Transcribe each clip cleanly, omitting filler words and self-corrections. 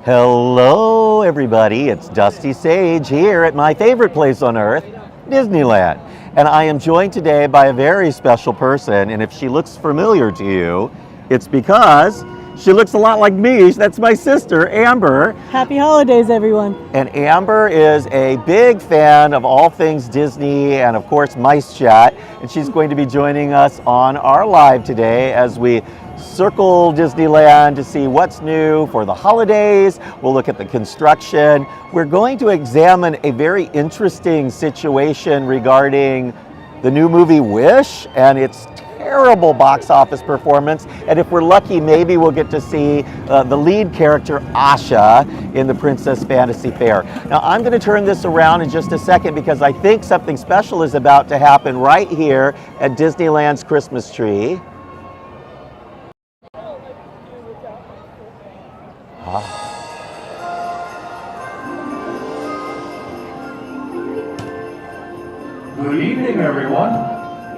Hello everybody, it's Dusty Sage here at my favorite place on earth, Disneyland. And I am joined today by a very special person, and if she looks familiar to you, it's because she looks a lot like me. That's my sister, Amber. Happy holidays, everyone. And Amber is a big fan of all things Disney and of course Mice Chat, and she's going to be joining us on our live today as we circle Disneyland to see what's new for the holidays. We'll look at the construction. We're going to examine a very interesting situation regarding the new movie Wish and its terrible box office performance. And if we're lucky, maybe we'll get to see the lead character Asha in the Princess Fantasy Fair. Now I'm going to turn this around in just a second because I think something special is about to happen right here at Disneyland's Christmas tree. Good evening, everyone.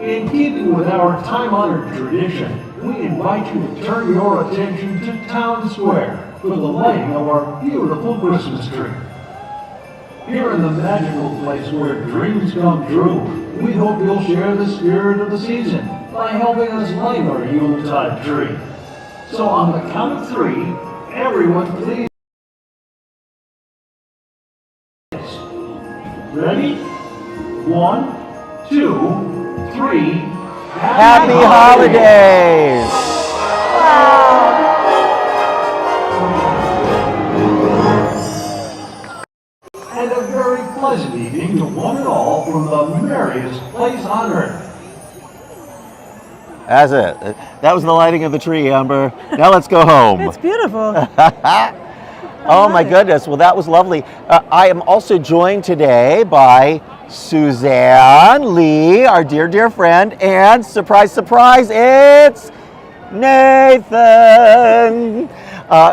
In keeping with our time-honored tradition, we invite you to turn your attention to Town Square for the lighting of our beautiful Christmas tree. Here in the magical place where dreams come true, we hope you'll share the spirit of the season by helping us light our Yuletide tree. So on the count of three, everyone please. Ready? 1, 2, 3. Happy holidays! And a very pleasant evening to one and all from the merriest place on earth. That's it. That was the lighting of the tree, Amber. Now let's go home. It's beautiful. Oh my goodness, well that was lovely. I am also joined today by Suzanne Lee, our dear friend, and surprise, surprise, it's Nathan.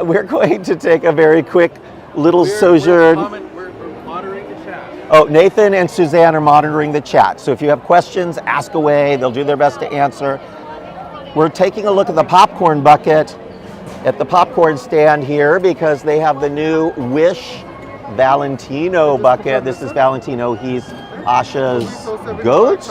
We're going to take a very quick little sojourn. We're monitoring the chat. Oh, Nathan and Suzanne are monitoring the chat. So if you have questions, ask away. They'll do their best to answer. We're taking a look at the popcorn bucket at the popcorn stand here because they have the new Wish Valentino bucket. This is Valentino. He's Asha's goat.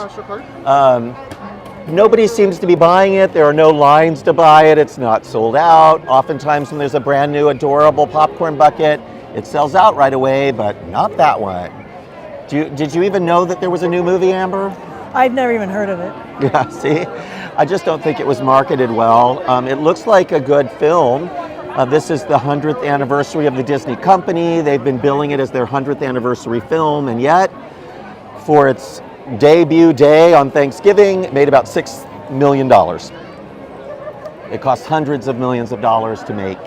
Nobody seems to be buying it. There are no lines to buy it. It's not sold out. Oftentimes when there's a brand new adorable popcorn bucket, it sells out right away, but not that one. Did you even know that there was a new movie, Amber? I've never even heard of it. Yeah, see? I just don't think it was marketed well. It looks like a good film. This is the 100th anniversary of the Disney company. They've been billing it as their 100th anniversary film, and yet, for its debut day on Thanksgiving, it made about $6 million. It cost hundreds of millions of dollars to make.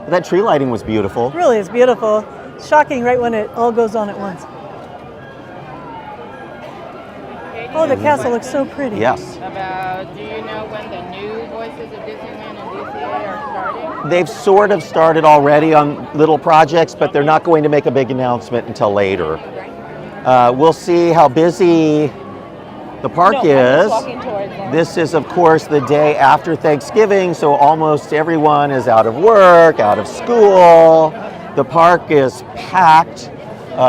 That tree lighting was beautiful. It really is beautiful. It's shocking right when it all goes on at once. Oh, the castle looks so pretty. Yes. Do you know when the new Voices of Disneyland and DCA are starting? They've sort of started already on little projects, but they're not going to make a big announcement until later. We'll see how busy the park is. This is, of course, the day after Thanksgiving, so almost everyone is out of work, out of school. The park is packed.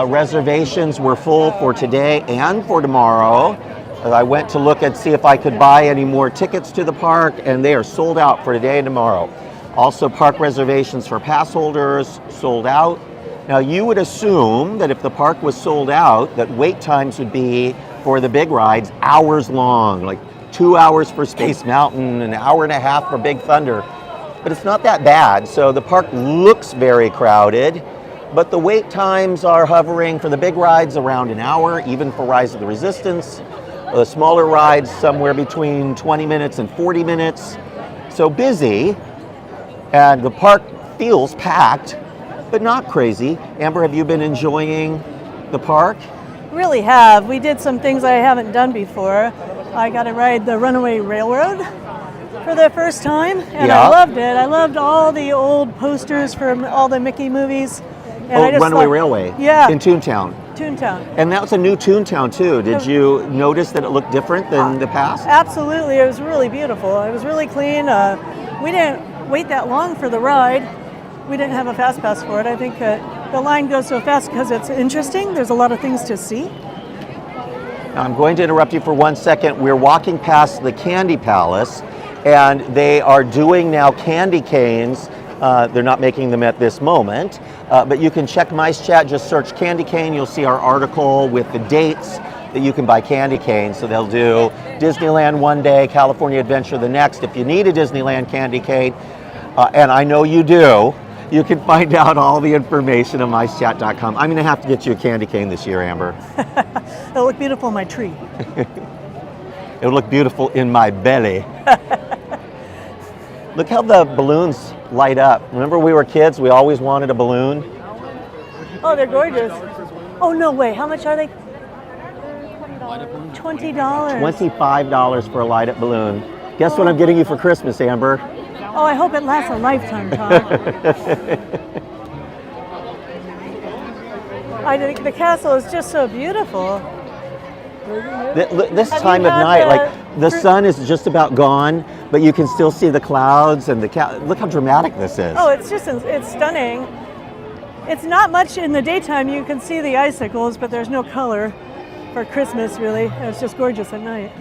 Reservations were full for today and for tomorrow. I went to look and see if I could buy any more tickets to the park, and they are sold out for today and tomorrow. Also, park reservations for pass holders sold out. Now, you would assume that if the park was sold out, that wait times would be for the big rides hours long, like 2 hours for Space Mountain, an hour and a half for Big Thunder. But it's not that bad, so the park looks very crowded. But the wait times are hovering for the big rides around an hour, even for Rise of the Resistance. The smaller rides somewhere between 20 minutes and 40 minutes. So busy, and the park feels packed, but not crazy. Amber, have you been enjoying the park? Really have. We did some things I haven't done before. I got to ride the Runaway Railroad for the first time, and Yeah. I loved it. I loved all the old posters from all the Mickey movies. And I just Runaway thought- Railway Yeah. in Toontown. Toontown. And that was a new Toontown too. Did you notice that it looked different than the past? Absolutely, it was really beautiful. It was really clean. We didn't wait that long for the ride. We didn't have a fast pass for it. I think the line goes so fast because it's interesting. There's a lot of things to see. Now, I'm going to interrupt you for 1 second. We're walking past the Candy Palace, and they are doing now candy canes. They're not making them at this moment, but you can check Mice Chat, just search candy cane. You'll see our article with the dates that you can buy candy canes. So they'll do Disneyland one day, California Adventure the next. If you need a Disneyland candy cane, and I know you do, you can find out all the information on micechat.com. I'm going to have to get you a candy cane this year, Amber. It'll look beautiful on my tree. It'll look beautiful in my belly. Look how the balloons light up. Remember we were kids, we always wanted a balloon? Oh, they're gorgeous. Oh, no way. How much are they? $20. $25 for a light up balloon. Guess what I'm getting you for Christmas, Amber? Oh, I hope it lasts a lifetime, Tom. I think the castle is just so beautiful. This Have time you of had night, the- like the sun is just about gone, but you can still see the clouds and look how dramatic this is. Oh, it's stunning. It's not much in the daytime. You can see the icicles, but there's no color for Christmas, really. It's just gorgeous at night.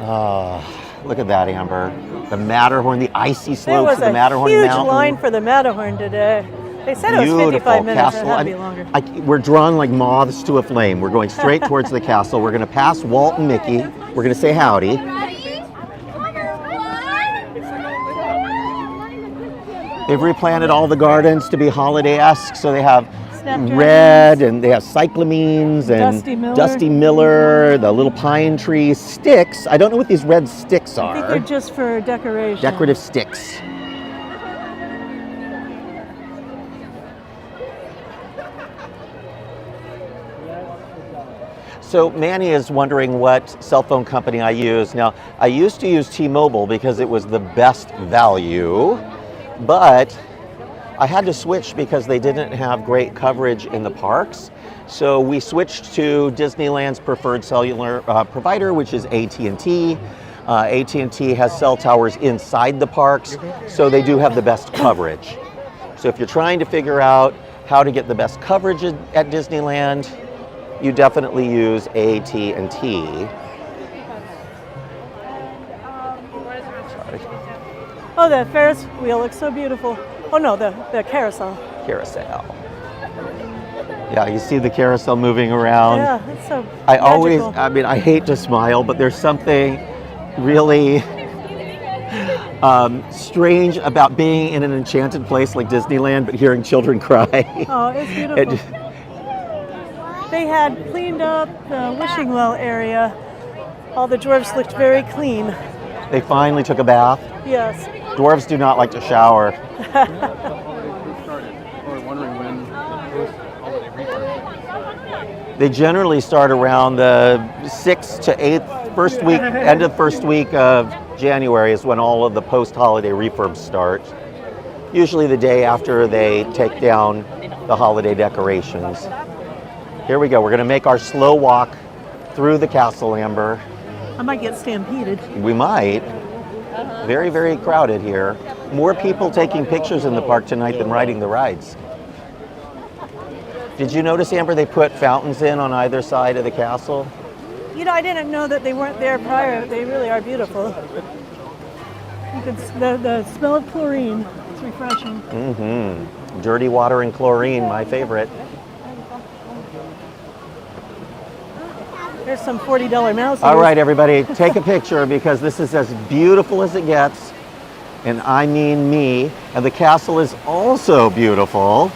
Oh, look at that, Amber. The Matterhorn, the icy There slopes was of the a Matterhorn huge Mountain. line for the Matterhorn today. They said it was Beautiful 55 minutes. castle. It had I to be mean, longer. we're drawn like moths to a flame. We're going straight towards the castle. We're going to pass Walt and Mickey. We're going to say howdy. They've replanted all the gardens to be holiday-esque, so they have Snapdragons. red, and they have cyclamines and Dusty Miller. the little pine tree sticks. I don't know what these red sticks I think they're are. just for decoration. Decorative sticks. So Manny is wondering what cell phone company I use. Now, I used to use T-Mobile because it was the best value, but I had to switch because they didn't have great coverage in the parks. So we switched to Disneyland's preferred cellular provider, which is AT&T. AT&T has cell towers inside the parks, so they do have the best coverage. So if you're trying to figure out how to get the best coverage at Disneyland, you definitely use AT&T. Oh, the Ferris wheel looks so beautiful. Oh no, the carousel. Carousel. Yeah, you see the carousel moving around. Yeah, it's so magical. I hate to smile, but there's something really strange about being in an enchanted place like Disneyland, but hearing children cry. Oh, it's beautiful. They had cleaned up the wishing well area. All the dwarves looked very clean. They finally took a bath. Yes. Dwarves do not like to shower. They generally start around the 6th to 8th, end of first week of January is when all of the post-holiday refurbs start. Usually the day after they take down the holiday decorations. Here we go. We're going to make our slow walk through the castle, Amber. I might get stampeded. We might. Very, very crowded here. More people taking pictures in the park tonight than riding the rides. Did you notice, Amber, they put fountains in on either side of the castle? You know, I didn't know that they weren't there prior. They really are beautiful. You can the smell of chlorine. It's refreshing. Mm-hmm. Dirty water and chlorine, my favorite. There's some $40 mouses. All right, everybody, take a picture because this is as beautiful as it gets. And I mean me. And the castle is also beautiful.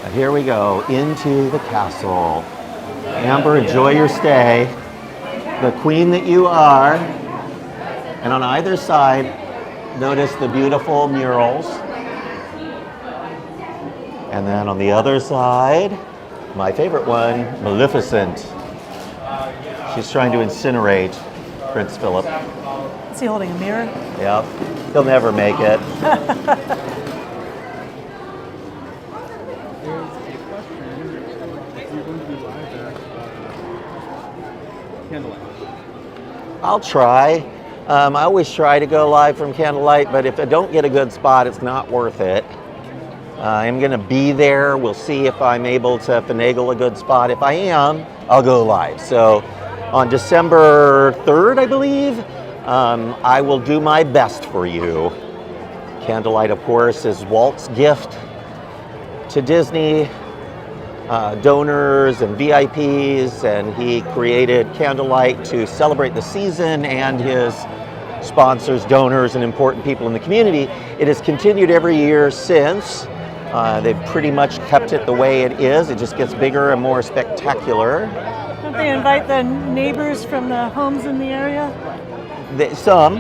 And here we go, into the castle. Amber, enjoy your stay. The queen that you are. And on either side, notice the beautiful murals. And then on the other side, my favorite one, Maleficent. She's trying to incinerate Prince Philip. Is he holding a mirror? Yep, he'll never make it. I'll try. I always try to go live from candlelight, but if I don't get a good spot, it's not worth it. I'm going to be there. We'll see if I'm able to finagle a good spot. If I am, I'll go live. So on December 3rd, I believe, I will do my best for you. Candlelight, of course, is Walt's gift to Disney donors and VIPs, and he created Candlelight to celebrate the season and his sponsors, donors, and important people in the community. It has continued every year since. They've pretty much kept it the way it is. It just gets bigger and more spectacular. Don't they invite the neighbors from the homes in the area? Some.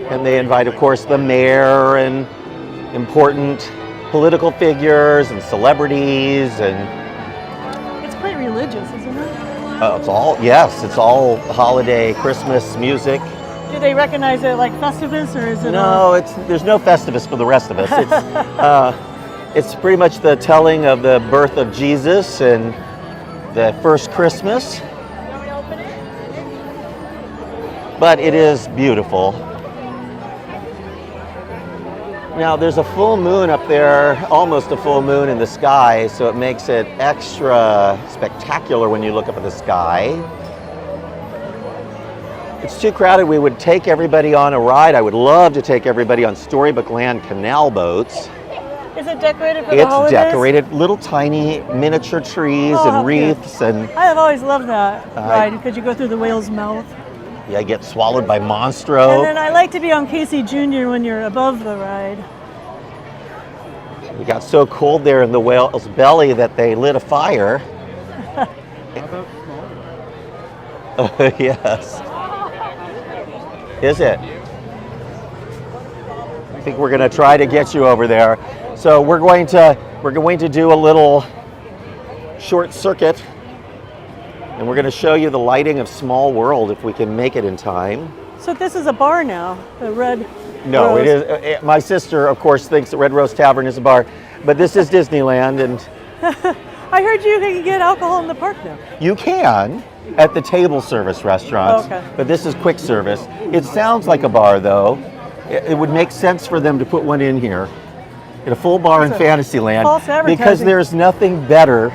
And they invite, of course, the mayor and important political figures and celebrities, and It's quite religious, isn't it? it's all holiday Christmas music. Do they recognize it like Festivus, or is it? No, there's no Festivus for the rest of us. It's pretty much the telling of the birth of Jesus and the first Christmas. But it is beautiful. Now there's a full moon up there, almost a full moon in the sky, so it makes it extra spectacular when you look up at the sky. It's too crowded. We would take everybody on a ride. I would love to take everybody on Storybook Land canal boats. Is it decorated for the holidays? It's decorated, little tiny miniature trees and wreaths, and I have always loved that ride because you go through the whale's mouth. yeah, get swallowed by Monstro. And then I like to be on Casey Jr. when you're above the ride. It got so cold there in the whale's belly that they lit a fire. Yes. Is it? I think we're going to try to get you over there. So we're going to do a little short circuit, and we're going to show you the lighting of Small World if we can make it in time. So this is a bar now, the Red No, Rose. it is. My sister, of course, thinks that Red Rose Tavern is a bar, but this is Disneyland, and I heard you can get alcohol in the park now. you can at the table service restaurants, Okay. but this is quick service. It sounds like a bar, though. It would make sense for them to put one in here, in a full bar in It's a Fantasyland, false because advertising. there's nothing better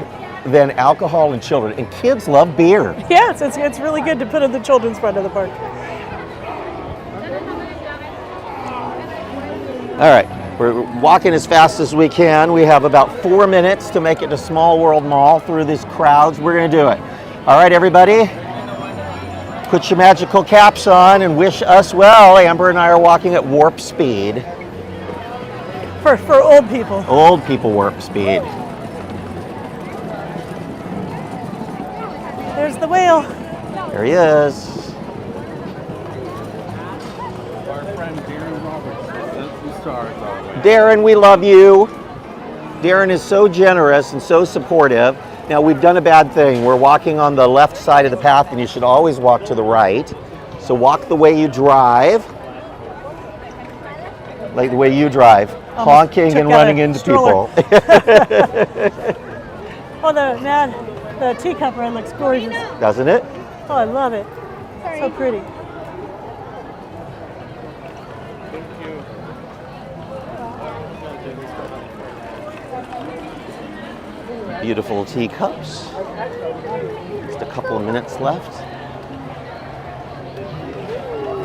than alcohol and children, and kids love beer. Yes, it's really good to put in the children's part of the park. All right, we're walking as fast as we can. We have about 4 minutes to make it to Small World Mall through these crowds. We're gonna do it. All right, everybody, put your magical caps on and wish us well. Amber and I are walking at warp speed. For old people. Old people warp speed. There's the whale. There he is. Our friend Darren Roberts, that's the star. Darren, we love you. Darren is so generous and so supportive. Now, we've done a bad thing. We're walking on the left side of the path, and you should always walk to the right. So walk the way you drive. Like the way you drive. Honking took and out running a into stroller. people. Oh, the teacup ride looks gorgeous. Doesn't it? Oh, I love it. So pretty. Beautiful teacups. Just a couple of minutes left.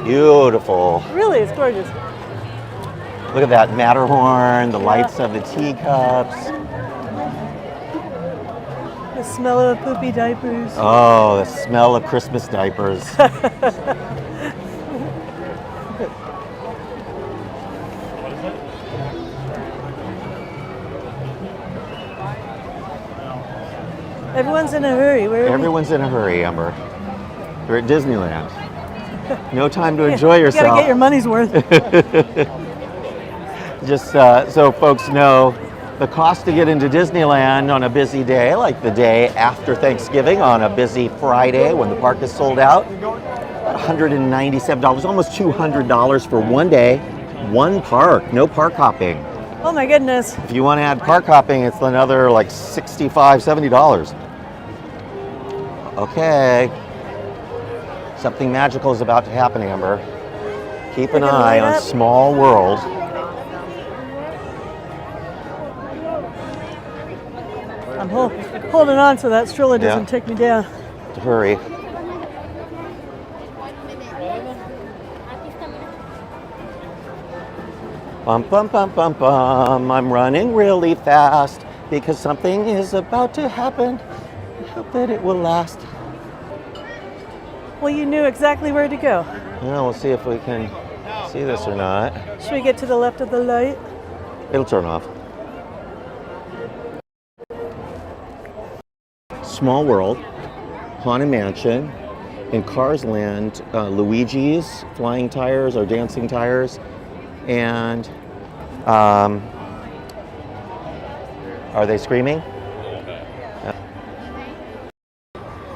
Beautiful. Really, it's gorgeous. Look at that Matterhorn, the lights of the teacups. The smell of poopy diapers. Oh, the smell of Christmas diapers. Everyone's in a hurry. Where are we? Everyone's in a hurry, Amber. You're at Disneyland. No time to enjoy You yourself. gotta get your money's worth. Just so folks know, the cost to get into Disneyland on a busy day, like the day after Thanksgiving on a busy Friday when the park is sold out, $197, almost $200 for one day, one park, no park hopping. Oh my goodness. If you want to add park hopping, it's another like $65, $70. Okay. Something magical is about to happen, Amber. Keep an They're gonna eye light on up. Small World. I'm holding on so that stroller doesn't Yeah. take me down. Hurry. Bum, bum, bum, bum, bum. I'm running really fast because something is about to happen. I hope that it will last. Well, you knew exactly where to go. Well, we'll see if we can see this or not. Should we get to the left of the light? It'll turn off. Small World, Haunted Mansion, in Cars Land, Luigi's flying tires or dancing tires, and are they screaming?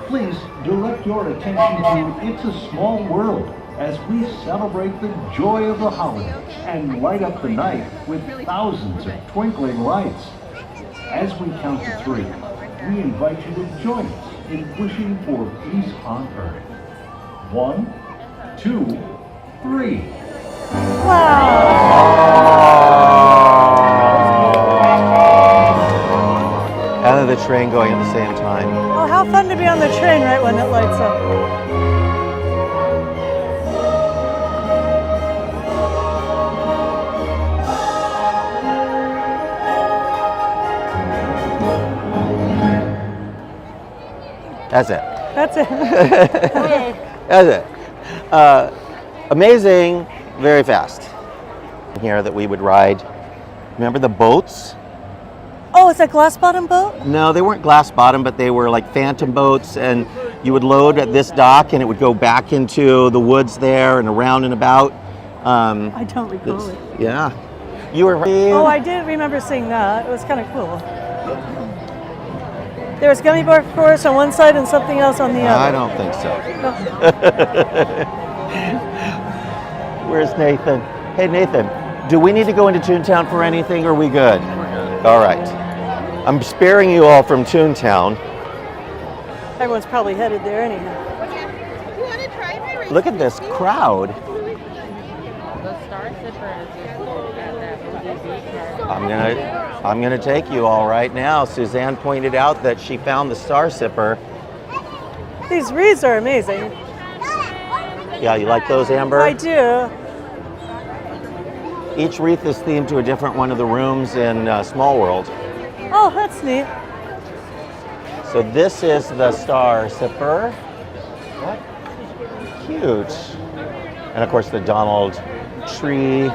Please direct your attention to It's a Small World as we celebrate the joy of the holiday and light up the night with thousands of twinkling lights. As we count to 3, we invite you to join us in wishing for peace on earth. 1, 2, 3. And then the train going at the same time. Oh, how fun to be on the train right when it lights up. That's it. That's it. That's it. Amazing, very fast. Here that we would ride. Remember the boats? Oh, it's a glass bottom boat? No, they weren't glass bottom, but they were like phantom boats, and you would load at this dock and it would go back into the woods there and around and about. I don't recall it. Yeah. You were. Oh, I did remember seeing that. It was kind of cool. There was gummy bar course on one side and something else on the other. I don't think so. Where's Nathan? Hey, Nathan, do we need to go into Toontown for anything, or are we good? We're good. All right. I'm sparing you all from Toontown. Everyone's probably headed there anyhow. You want to try my race? Look at this crowd. The Star Zipper is just at that movie beach. I'm gonna take you all right now. Suzanne pointed out that she found the Star Sipper. These wreaths are amazing. Yeah, you like those, Amber? I do. Each wreath is themed to a different one of the rooms in Small World. Oh, that's neat. So this is the Star Sipper. What? Cute. And of course the Donald tree.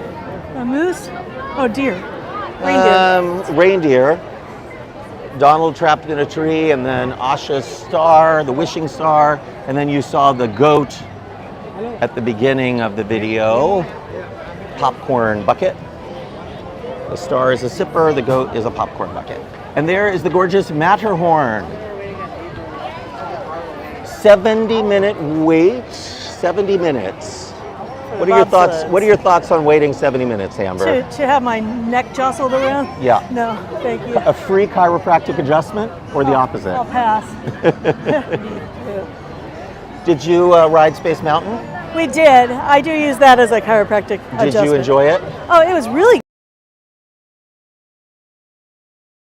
A moose? Oh, deer. Reindeer. Reindeer. Donald trapped in a tree, and then Asha's star, the wishing star, and then you saw the goat at the beginning of the video. Popcorn bucket. The star is a sipper, the goat is a popcorn bucket. And there is the gorgeous Matterhorn. 70-minute wait, 70 minutes. What are your thoughts? Bobsleds. What are your thoughts on waiting 70 minutes, Amber? To have my neck jostled around? Yeah. No, thank you. A free chiropractic adjustment, or the opposite? I'll pass. Did you ride Space Mountain? We did. I do use that as a chiropractic adjustment. Did you enjoy it? Oh, it was really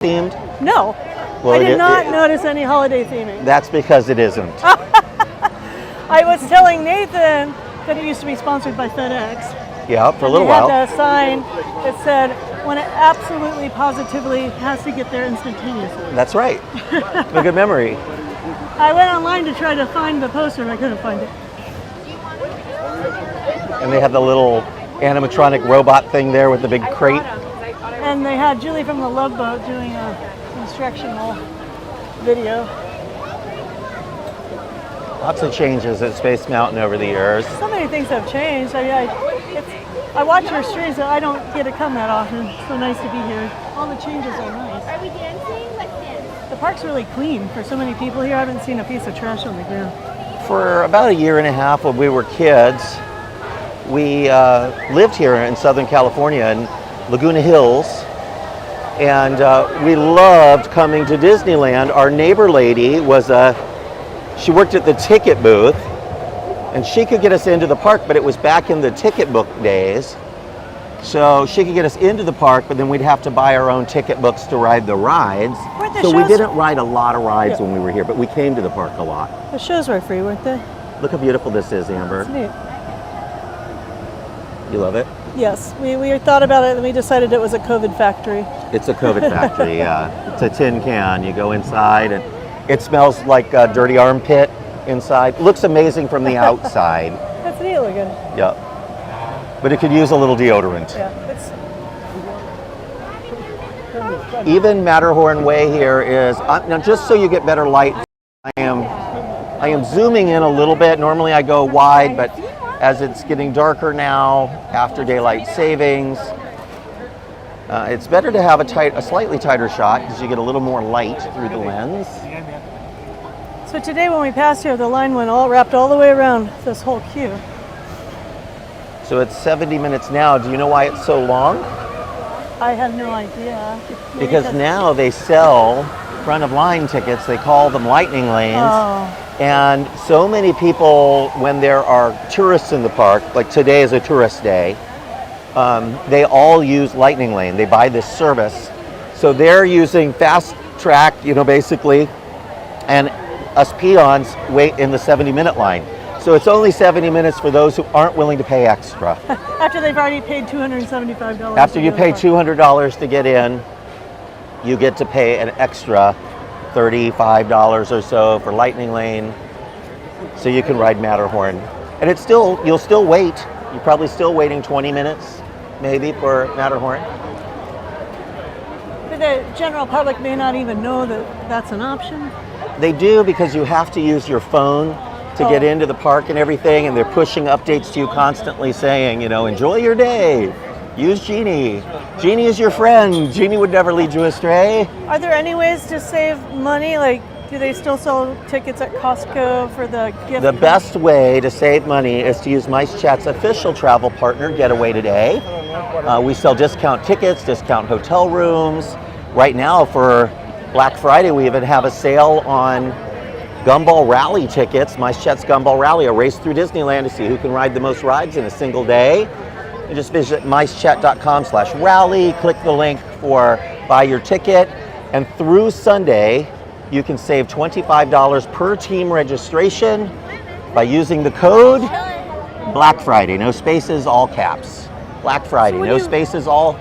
Themed? No. Well, I did not notice any holiday theming. That's because it isn't. I was telling Nathan that it used to be sponsored by FedEx. Yeah, for a little They while. had a sign that said, when it absolutely, positively has to get there instantaneously. That's right. A good memory. I went online to try to find the poster and I couldn't find it. And they had the little animatronic robot thing there with the big crate. And they had Julie from the Love Boat doing a instructional video. Lots of changes at Space Mountain over the years. So many things have changed. I watch your streams, but I don't get to come that often. It's so nice to be here. All the changes are nice. Are we dancing? Let's dance. The park's really clean for so many people here. I haven't seen a piece of trash on the ground. For about a year and a half when we were kids, we lived here in Southern California in Laguna Hills, and we loved coming to Disneyland. Our neighbor lady was she worked at the ticket booth, And she could get us into the park, but it was back in the ticket book days. So she could get us into the park, but then we'd have to buy our own ticket books to ride the rides. So we didn't ride a lot of rides when we were here, but we came to the park a lot. The shows were free, weren't they? Look how beautiful this is, Amber. It's neat. You love it? Yes, we thought about it and we decided it was a COVID factory. It's a COVID factory, yeah. It's a tin can. You go inside and it smells like a dirty armpit inside. Looks amazing from the outside. That's neat looking. Yep. But it could use a little deodorant. Yeah, Even Matterhorn Way here is, now just so you get better light, I am zooming in a little bit. Normally I go wide, but as it's getting darker now, after daylight savings, it's better to have a slightly tighter shot because you get a little more light through the lens. So today when we passed here, the line wrapped all the way around this whole queue. So it's 70 minutes now. Do you know why it's so long? I had no idea. Because now they sell front of line tickets. They call them lightning lanes. Oh. And so many people, when there are tourists in the park, like today is a tourist day, they all use lightning lane. They buy this service. So they're using fast track, basically, and us peons wait in the 70-minute line. So it's only 70 minutes for those who aren't willing to pay extra. After they've already paid $275. After you pay $200 to get in, you get to pay an extra $35 or so for lightning lane, so you can ride Matterhorn. And you'll still wait. You're probably still waiting 20 minutes, maybe, for Matterhorn. But the general public may not even know that that's an option. They do, because you have to use your phone to get into the park and everything, and they're pushing updates to you constantly saying, enjoy your day. Use Genie. Genie is your friend. Genie would never lead you astray. Are there any ways to save money? Like, do they still sell tickets at Costco for the gift? The best way to save money is to use Mice Chat's official travel partner, Getaway Today. We sell discount tickets, discount hotel rooms. Right now for Black Friday, we even have a sale on Gumball Rally tickets. Mice Chat's Gumball Rally, a race through Disneyland to see who can ride the most rides in a single day. You just visit micechat.com/rally, click the link for buy your ticket, and through Sunday, you can save $25 per team registration by using the code Black Friday. No spaces, all caps. Black Friday, no spaces, all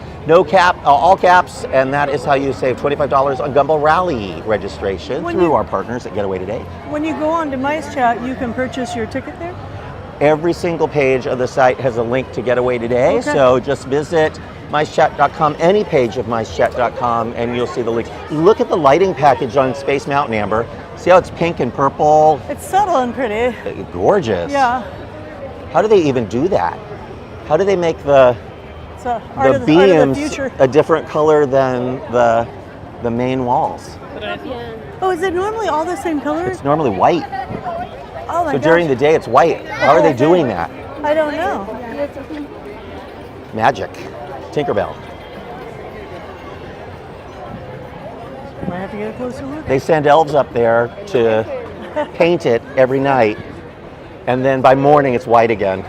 caps, and that is how you save $25 on Gumball Rally registration through our partners at Getaway Today. When you go on to Mice Chat, you can purchase your ticket there? Every single page of the site has a link to Getaway Today, so just visit micechat.com, any page of micechat.com, and you'll see the links. Look at the lighting package on Space Mountain, Amber. See how it's pink and purple? It's subtle and pretty. Gorgeous. Yeah. How do they even do that? How do they make the beams a different color than the main walls? Oh, is it normally all the same color? It's normally white. Oh my So during the day it's white. How are they doing that? I don't know. Magic. Tinkerbell. Might have to get a closer look. They send elves up there to paint it every night, and then by morning it's white again.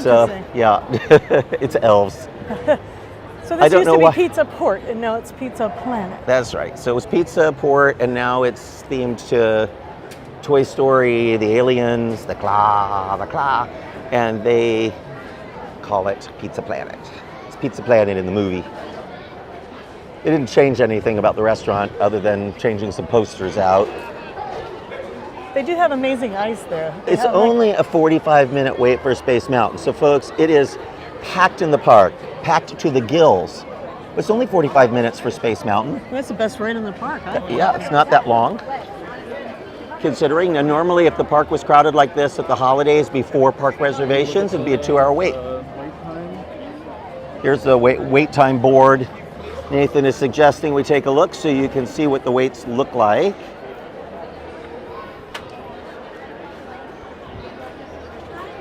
So yeah, it's elves. So this used to be Pizza Port, and now it's Pizza Planet. That's right. So it was Pizza Port, and now it's themed to Toy Story, the aliens, the claw, and they call it Pizza Planet. It's Pizza Planet in the movie. They didn't change anything about the restaurant other than changing some posters out. They do have amazing ice there. It's only a 45-minute wait for Space Mountain. So folks, it is packed in the park, packed to the gills. It's only 45 minutes for Space Mountain. That's the best ride in the park, huh? Yeah, it's not that long. Considering that normally if the park was crowded like this at the holidays before park reservations, it'd be a 2-hour wait. Here's the wait time board. Nathan is suggesting we take a look so you can see what the waits look like.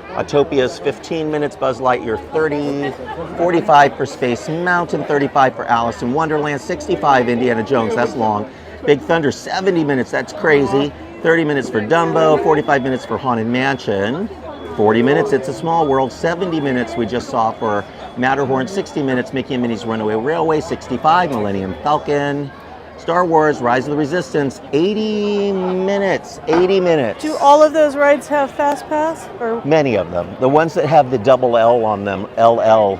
Autopia's 15 minutes, Buzz Lightyear 30, 45 for Space Mountain, 35 for Alice in Wonderland, 65 Indiana Jones, that's long. Big Thunder 70 minutes, that's crazy. 30 minutes for Dumbo, 45 minutes for Haunted Mansion. 40 minutes, It's a Small World. 70 minutes we just saw for Matterhorn. 60 minutes, Mickey and Minnie's Runaway Railway. 65, Millennium Falcon. Star Wars, Rise of the Resistance. 80 minutes. 80 minutes. Do all of those rides have Fast Pass? Or Many of them. The ones that have the double L on them, LL,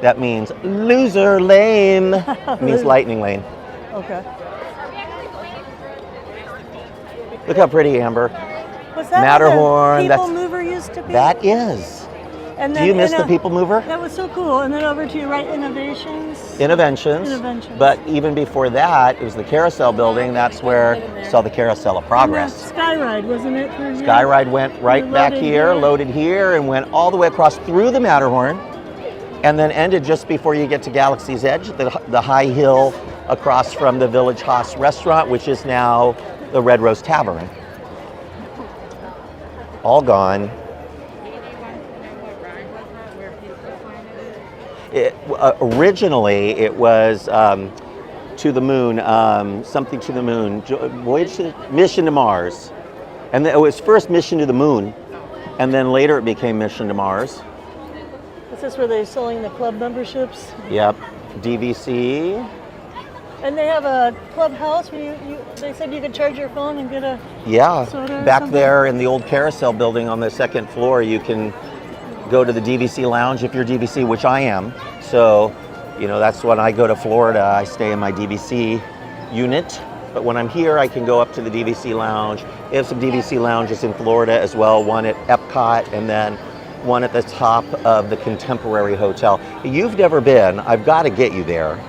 that means loser lame. It means lightning lane. okay. Look how pretty, Amber. Was that Matterhorn, where the that's- People Mover used to be? That is. And Do you miss in the People Mover? That was so cool. And then over to your right, Innovations. Interventions. Interventions. But even before that, it was the Carousel building. That's where you saw the Carousel of Progress. And Skyride, wasn't it? through here? Skyride went right back Loaded here, here. loaded here, and went all the way across through the Matterhorn, and then ended just before you get to Galaxy's Edge, the high hill across from the Village Haas restaurant, which is now the Red Rose Tavern. All gone. Originally, it was to the moon, something to the moon, voyage to, Mission to Mars. And it was first Mission to the Moon, and then later it became Mission to Mars. Is this where they're selling the club memberships? Yep, DVC. And they have a clubhouse where they said you could charge your phone and get a Yeah, soda or back something? there in the old Carousel building on the second floor, you can go to the DVC lounge if you're DVC, which I am. So, you know, that's when I go to Florida, I stay in my DVC unit. But when I'm here, I can go up to the DVC lounge. They have some DVC lounges in Florida as well, one at Epcot and then one at the top of the Contemporary Hotel. You've never been, I've got to get you there.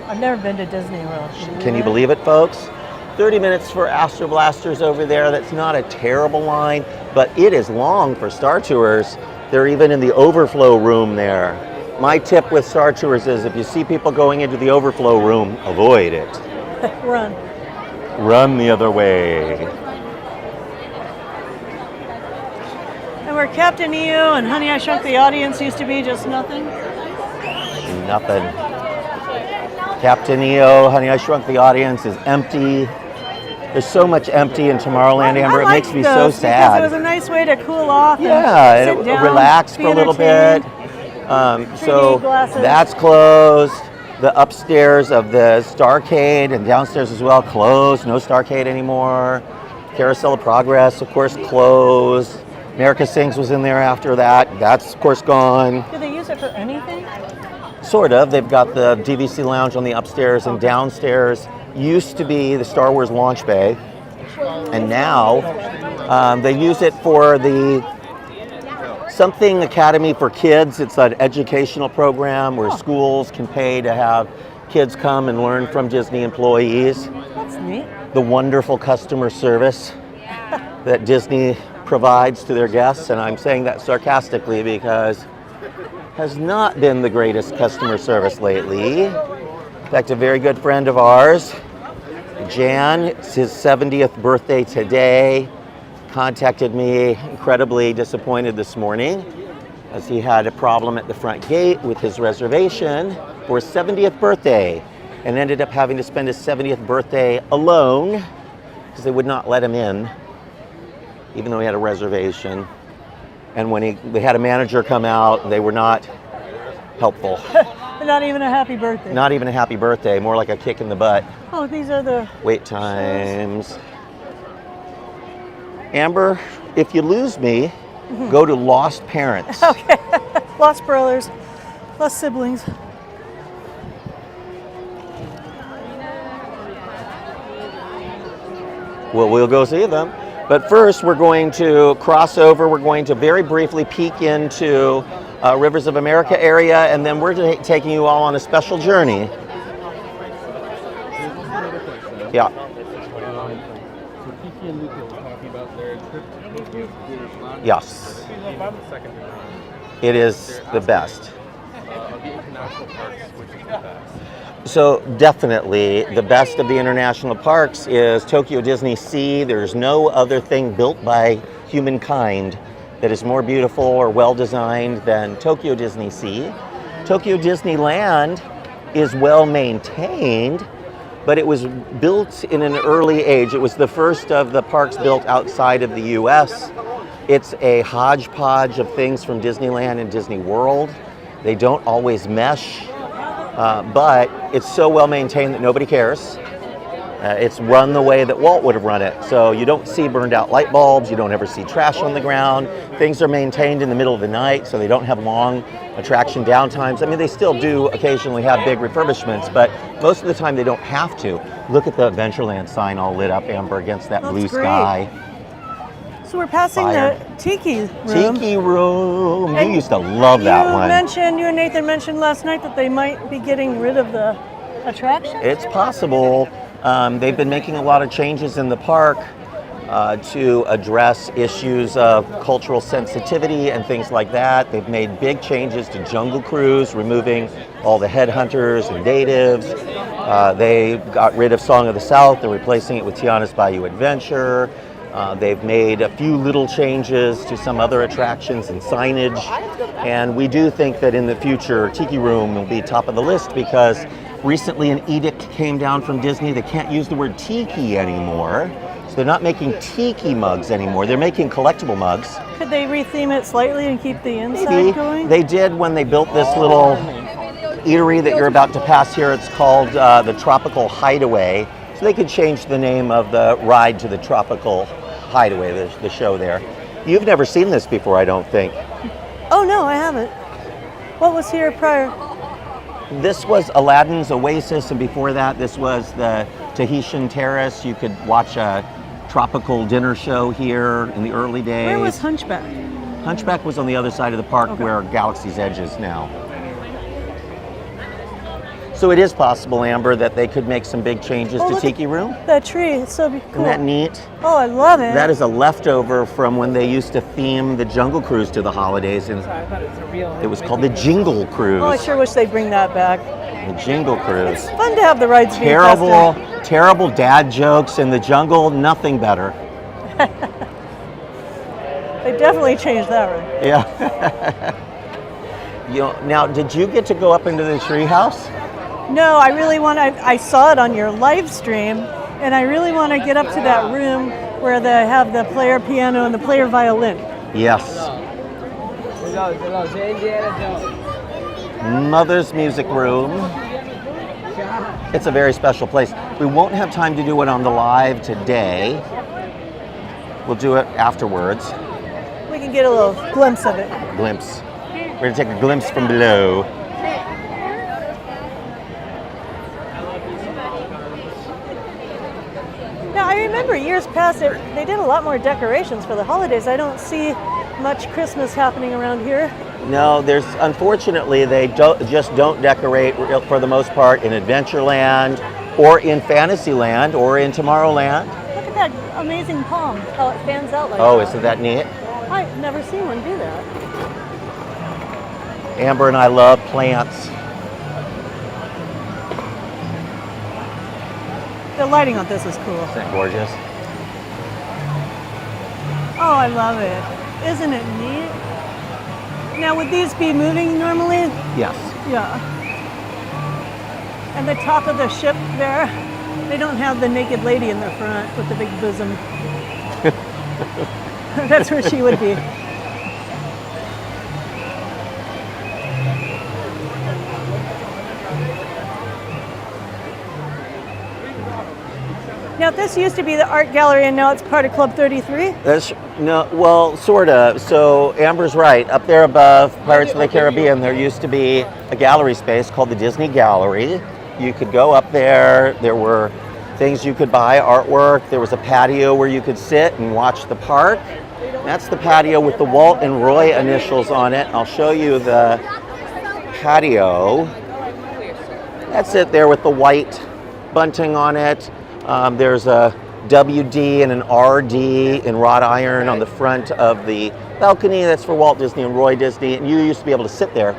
I've never been to Disney World. Can you believe it, folks? 30 minutes for Astro Blasters over there. That's not a terrible line, but it is long for Star Tours. They're even in the overflow room there. My tip with Star Tours is if you see people going into the overflow room, avoid it. Run. Run the other way. And where Captain EO and Honey, I Shrunk the Audience used to be just nothing. Nothing. Captain EO, Honey, I Shrunk the Audience is empty. There's so much empty in Tomorrowland, Amber. It I makes liked me those so because sad. it was a nice way to cool off. Yeah, and and sit down, relax be for a little bit. entertained. So 3D glasses. that's closed. The upstairs of the Starcade and downstairs as well closed. No Starcade anymore. Carousel of Progress, of course, closed. America Sings was in there after that. That's of course gone. Do they use it for anything? Sort of. They've got the DVC lounge on the upstairs, and downstairs used to be the Star Wars launch bay, and now they use it for the Something Academy for Kids. It's an educational program where schools can pay to have kids come and learn from Disney employees. That's neat. The wonderful customer service that Disney provides to their guests, and I'm saying that sarcastically because has not been the greatest customer service lately. In fact, a very good friend of ours, Jan, it's his 70th birthday today, contacted me incredibly disappointed this morning as he had a problem at the front gate with his reservation for his 70th birthday and ended up having to spend his 70th birthday alone because they would not let him in, even though he had a reservation. And when they had a manager come out, they were not helpful. Not even a happy birthday. Not even a happy birthday, more like a kick in the butt. Oh, these are the Wait times. Amber, if you lose me, go to Lost Parents. okay. Lost brothers, lost siblings. Well, we'll go see them. But first, we're going to cross over. We're going to very briefly peek into Rivers of America area, and then we're taking you all on a special journey. Yeah. So Tiki and Luca were talking about their trip to Tokyo Theater Lounge. Yes. Second It is the best. of the international parks, which is the best. So definitely the best of the international parks is Tokyo Disney Sea. There's no other thing built by humankind that is more beautiful or well designed than Tokyo Disney Sea. Tokyo Disneyland is well maintained, but it was built in an early age. It was the first of the parks built outside of the US. It's a hodgepodge of things from Disneyland and Disney World. They don't always mesh, but it's so well maintained that nobody cares. It's run the way that Walt would have run it. So you don't see burned out light bulbs, you don't ever see trash on the ground. Things are maintained in the middle of the night, so they don't have long attraction downtimes. I mean, they still do occasionally have big refurbishments, but most of the time they don't have to. Look at the Adventureland sign all lit up, Amber, against that blue sky. So we're passing the Tiki room. Tiki room. You used to love that one. You and Nathan mentioned last night that they might be getting rid of the attraction. It's possible. They've been making a lot of changes in the park to address issues of cultural sensitivity and things like that. They've made big changes to Jungle Cruise, removing all the headhunters and natives. They got rid of Song of the South. They're replacing it with Tiana's Bayou Adventure. They've made a few little changes to some other attractions and signage. And we do think that in the future, Tiki Room will be top of the list because recently an edict came down from Disney. They can't use the word tiki anymore. So they're not making tiki mugs anymore. They're making collectible mugs. Could they retheme it slightly and keep the inside going? They did when they built this little eatery that you're about to pass here. It's called the Tropical Hideaway. So they could change the name of the ride to the Tropical Hideaway, the show there. You've never seen this before, I don't think. Oh no, I haven't. What was here prior? This was Aladdin's Oasis, and before that, this was the Tahitian Terrace. You could watch a tropical dinner show here in the early days. Where was Hunchback? Hunchback was on the other side of the park where Galaxy's Edge is now. So it is possible, Amber, that they could make some big changes to Tiki Room. That tree, it's so cool. Isn't that neat? Oh, I love it. That is a leftover from when they used to theme the Jungle Cruise to the holidays, and it was called the Jingle Cruise. Oh, I sure wish they'd bring that back. The Jingle Cruise. It's fun to have the rides be Terrible dad jokes in the jungle, nothing better. They definitely changed that right. Yeah. Now, did you get to go up into the treehouse? No, I really want to. I saw it on your live stream, and I really want to get up to that room where they have the player piano and the player violin. Yes. Mother's Music Room. It's a very special place. We won't have time to do it on the live today. We'll do it afterwards. We can get a little glimpse of it. Glimpse. We're going to take a glimpse from below. Now, I remember years past, they did a lot more decorations for the holidays. I don't see much Christmas happening around here. No, unfortunately, they just don't decorate for the most part in Adventureland or in Fantasyland or in Tomorrowland. Look at that amazing palm, how it fans out like that. Oh, isn't that neat? I've never seen one do that. Amber and I love plants. The lighting on this is cool. Isn't that gorgeous? Oh, I love it. Isn't it neat? Now, would these be moving normally? Yes. Yeah. And the top of the ship there, they don't have the naked lady in the front with the big bosom. That's where she would be. Now, this used to be the art gallery, and now it's part of Club 33? Sort of. So Amber's right. Up there above Pirates of the Caribbean, there used to be a gallery space called the Disney Gallery. You could go up there. There were things you could buy, artwork. There was a patio where you could sit and watch the park. That's the patio with the Walt and Roy initials on it. I'll show you the patio. That's it there with the white bunting on it. There's a WD and an RD in wrought iron on the front of the balcony. That's for Walt Disney and Roy Disney. And you used to be able to sit there,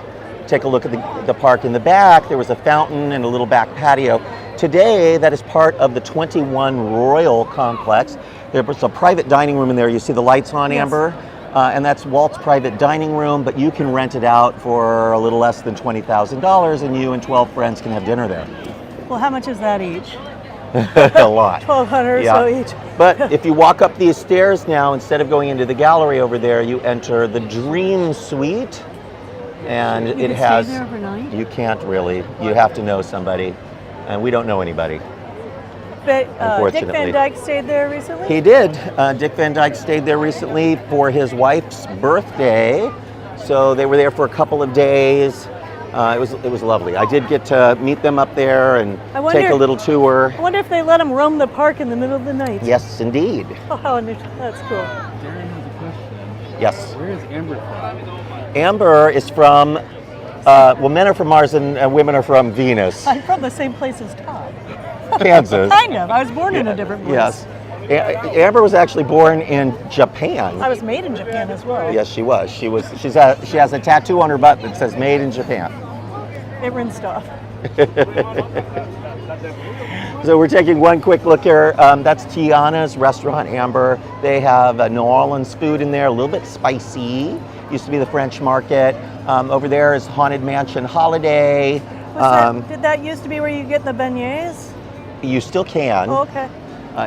take a look at the park. In the back, there was a fountain and a little back patio. Today, that is part of the 21 Royal Complex. There's a private dining room in there. You see the lights on, Yes. Amber? And that's Walt's private dining room, but you can rent it out for a little less than $20,000, and you and 12 friends can have dinner there. Well, how much is that each? A lot. 1,200 or so each. But if you walk up these stairs now, instead of going into the gallery over there, you enter the Dream Suite. And You it can has. stay there overnight? You can't really. You have to know somebody. And we don't know anybody. But Dick Unfortunately. Van Dyke stayed there recently? He did. Dick Van Dyke stayed there recently for his wife's birthday. So they were there for a couple of days. It was lovely. I did get to meet them up there and take a little tour. I wonder if they let him roam the park in the middle of the night. Yes, indeed. Oh, that's cool. Darren has a question. Yes. Where is Amber from? Amber is from, well, men are from Mars and women are from Venus, I'm from the same place as Todd. Kansas. Kind of. I was born in a different place. Yes. Amber was actually born in Japan. I was made in Japan as well. Yes, she was. She has a tattoo on her butt that says "Made in Japan." It rinsed off. So we're taking one quick look here. That's Tiana's restaurant, Amber. They have New Orleans food in there, a little bit spicy. Used to be the French Market. Over there is Haunted Mansion Holiday. Did that used to be where you get the beignets? You still can. Oh, okay.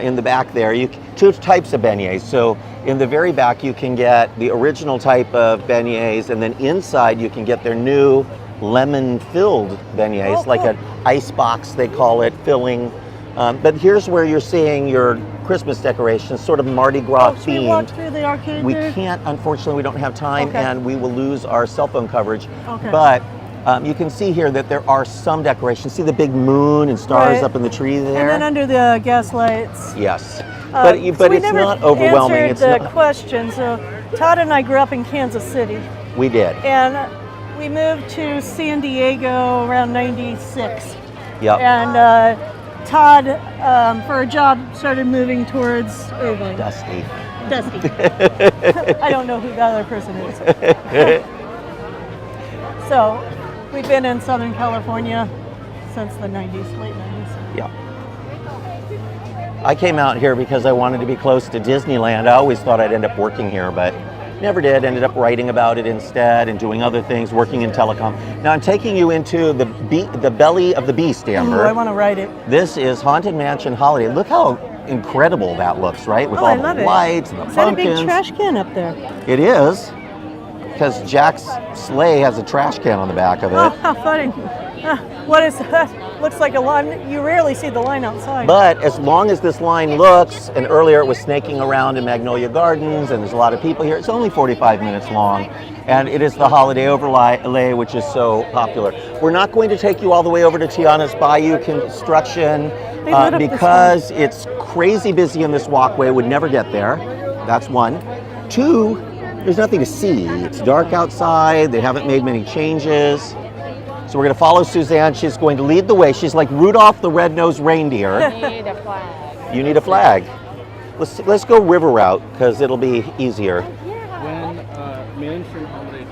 In the back there, two types of beignets. So in the very back, you can get the original type of beignets, and then inside you can get their new lemon-filled beignets, Oh, cool. like an ice box, they call it, filling. But here's where you're seeing your Christmas decorations, sort of Mardi Gras Should we walk themed. through the arcade We there? can't, unfortunately, we don't have time, Okay. and we will lose our cell phone coverage. Okay. But you can see here that there are some decorations. See the big moon and stars Right. up in the tree there? And then under the gas lights. Yes. So But we it's never not overwhelming. answered It's the not, question. So Todd and I grew up in Kansas City, we did. and we moved to San Diego around '96. Yep. And Todd, for a job, started moving towards Irvine. Dusty. Dusty. I don't know who the other person is. So we've been in Southern California since the '90s, late '90s. Yeah. I came out here because I wanted to be close to Disneyland. I always thought I'd end up working here, but never did. Ended up writing about it instead and doing other things, working in telecom. Now I'm taking you into the belly of the beast, Amber. Ooh, I want to write it. This is Haunted Mansion Holiday. Look how incredible that looks, right? With Oh, all I the love it. lights and the Is that a big pumpkins. trash can up there? It is, because Jack's sleigh has a trash can on the back of it. Oh, how funny. What is that? Looks like a line. You rarely see the line outside. But as long as this line looks, and earlier it was snaking around in Magnolia Gardens, and there's a lot of people here, it's only 45 minutes long, and it is the holiday overlay, which is so popular. We're not going to take you all the way over to Tiana's Bayou construction They lit up this because it's crazy busy in this walkway, would never get there. That's one. Two, there's nothing to see. It's dark outside, they haven't made many changes. So we're going to follow Suzanne. She's going to lead the way. She's like Rudolph the Red-Nosed Reindeer. Need a flag. You need a flag. Let's go river route because it'll be easier. When Mansion Holiday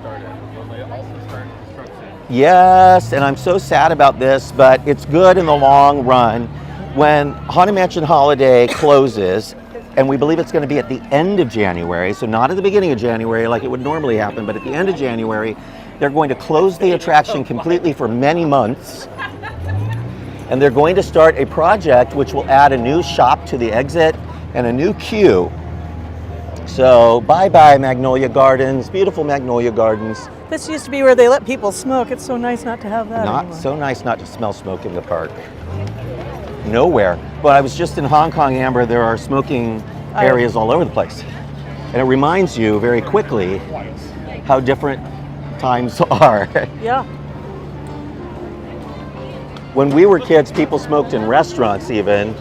started, will they also start construction? Yes, and I'm so sad about this, but it's good in the long run. When Haunted Mansion Holiday closes, and we believe it's going to be at the end of January, so not at the beginning of January like it would normally happen, but at the end of January, they're going to close the attraction completely for many months. And they're going to start a project which will add a new shop to the exit and a new queue. So bye-bye Magnolia Gardens, beautiful Magnolia Gardens. This used to be where they let people smoke. It's so nice not to have that Not anymore. so nice not to smell smoke in the park. Nowhere. But I was just in Hong Kong, Amber, there are smoking areas all over the place. And it reminds you very quickly how different times are. Yeah. When we were kids, people smoked in restaurants even.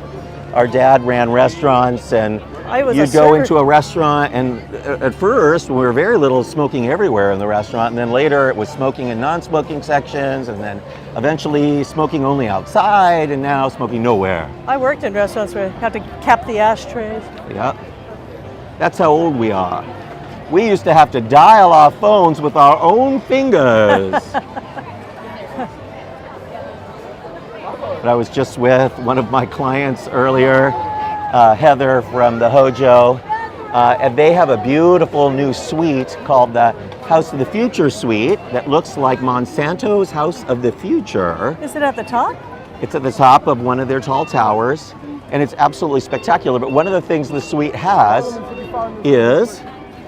Our dad ran restaurants, and I was a you'd go server. into a restaurant, and at first, when we were very little, smoking everywhere in the restaurant, and then later it was smoking in non-smoking sections, and then eventually smoking only outside, and now smoking nowhere. I worked in restaurants where you had to cap the ashtrays. Yep. That's how old we are. We used to have to dial our phones with our own fingers. But I was just with one of my clients earlier, Heather from the Hojo, and they have a beautiful new suite called the House of the Future Suite that looks like Monsanto's House of the Future. Is it at the top? It's at the top of one of their tall towers, and it's absolutely spectacular. But one of the things the suite has is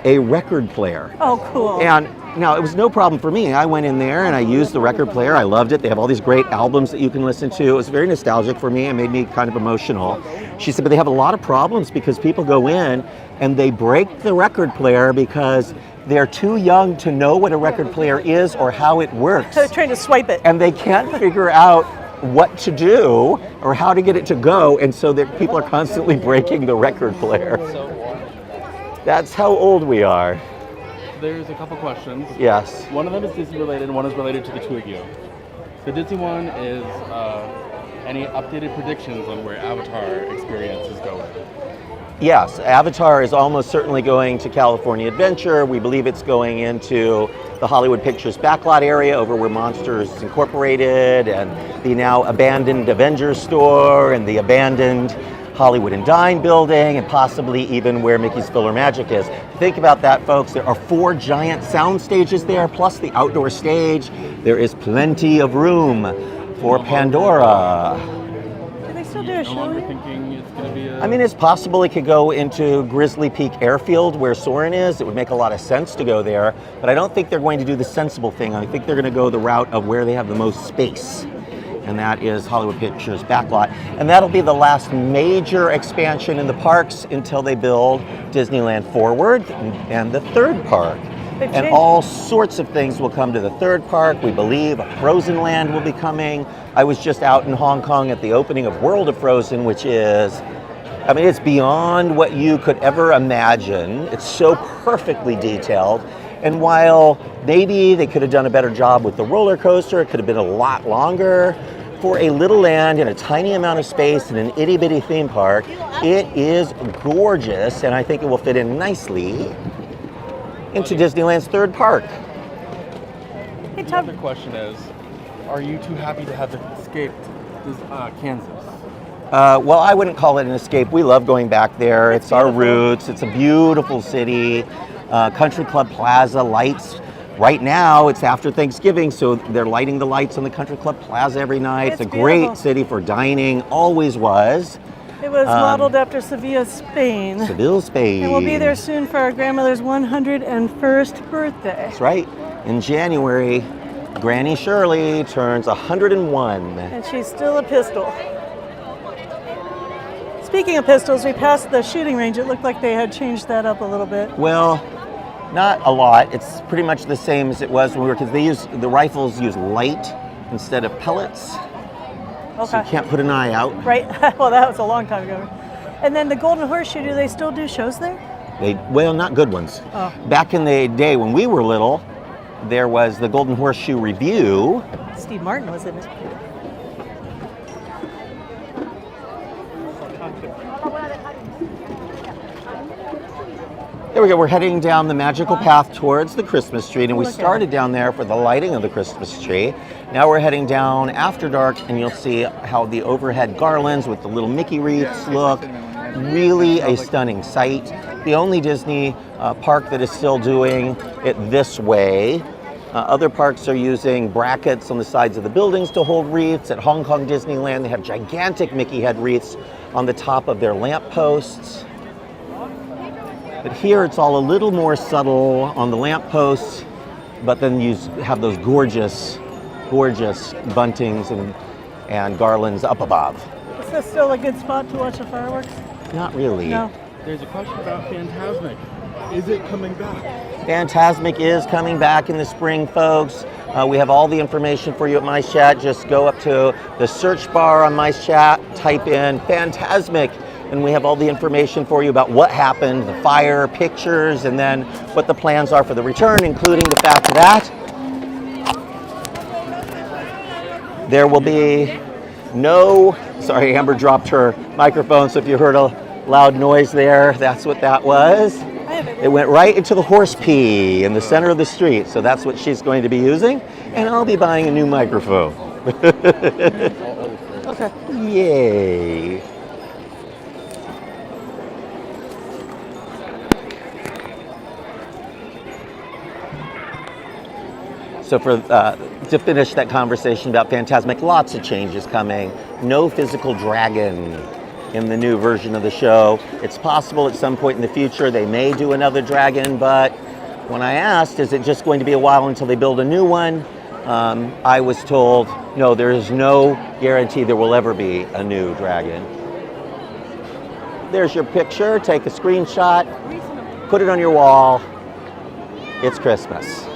a record player. Oh, cool. And now, it was no problem for me. I went in there and I used the record player. I loved it. They have all these great albums that you can listen to. It was very nostalgic for me. It made me kind of emotional. She said, but they have a lot of problems because people go in and they break the record player because they're too young to know what a record player is or how it works. They're trying to swipe it. And they can't figure out what to do or how to get it to go. And so people are constantly breaking the record player. That's how old we are. There's a couple questions. Yes. One of them is Disney related, and one is related to the two of you. The Disney one is any updated predictions on where Avatar experience is going? Yes, Avatar is almost certainly going to California Adventure. We believe it's going into the Hollywood Pictures backlot area over where Monsters Incorporated and the now abandoned Avengers store and the abandoned Hollywood and Dine building, and possibly even where Mickey's Filler Magic is. Think about that, folks. There are 4 giant sound stages there, plus the outdoor stage. There is plenty of room for Pandora. Do they still do a No show longer yet? thinking it's going to be a... I mean, it's possible it could go into Grizzly Peak Airfield where Soarin' is. It would make a lot of sense to go there, but I don't think they're going to do the sensible thing. I think they're going to go the route of where they have the most space, and that is Hollywood Pictures backlot. And that'll be the last major expansion in the parks until they build Disneyland Forward and the third park. They've And changed- all sorts of things will come to the third park. We believe Frozen Land will be coming. I was just out in Hong Kong at the opening of World of Frozen, which is, I mean, it's beyond what you could ever imagine. It's so perfectly detailed. And while maybe they could have done a better job with the roller coaster, it could have been a lot longer, for a little land in a tiny amount of space in an itty bitty theme park, it is gorgeous, and I think it will fit in nicely into Disneyland's third park. Hey, The Tom, other question is, are you too happy to have escaped Kansas? Well, I wouldn't call it an escape. We love going back there. It's our beautiful. roots. It's a beautiful city. Country Club Plaza lights. Right now, it's after Thanksgiving, so they're lighting the lights on the Country Club Plaza every night. It's a It's great beautiful. city for dining. Always was. it was modeled after Seville, Spain. Seville, Spain. And we'll be there soon for our grandmother's 101st birthday. That's right. In January, Granny Shirley turns 101. And she's still a pistol. Speaking of pistols, we passed the shooting range. It looked like they had changed that up a little bit. Well, not a lot. It's pretty much the same as it was when we were, because the rifles use light instead of pellets. So you Okay. can't put an eye out. Right? Well, that was a long time ago. And then the Golden Horseshoe, do they still do shows there? Well, not good ones. Oh. Back in the day when we were little, there was the Golden Horseshoe Review. Steve Martin was in it. There we go. We're heading down the magical path towards the Christmas tree, and we Look at started down there for the lighting of the Christmas tree. Now we're heading down after dark, and you'll see how the overhead garlands with the little Mickey wreaths look. Really a stunning sight. The only Disney park that is still doing it this way. Other parks are using brackets on the sides of the buildings to hold wreaths. At Hong Kong Disneyland, they have gigantic Mickey head wreaths on the top of their lamp posts. But here it's all a little more subtle on the lampposts, but then you have those gorgeous, gorgeous buntings and garlands up above. Is this still a good spot to watch the fireworks? Not really. No. There's a question about Fantasmic. Is it coming back? Fantasmic is coming back in the spring, folks. We have all the information for you at My Chat. Just go up to the search bar on My Chat, type in Fantasmic, and we have all the information for you about what happened, the fire, pictures, and then what the plans are for the return, including the fact that there will be no, sorry, Amber dropped her microphone, so if you heard a loud noise there, that's what that was. It went right into the horse pee in the center of the street, so that's what she's going to be using, and I'll be buying a new microphone. Okay. Yay. So to finish that conversation about Fantasmic, lots of changes coming. No physical dragon in the new version of the show. It's possible at some point in the future they may do another dragon, but when I asked, is it just going to be a while until they build a new one? I was told, no, there is no guarantee there will ever be a new dragon. There's your picture, take a screenshot, put it on your wall. It's Christmas.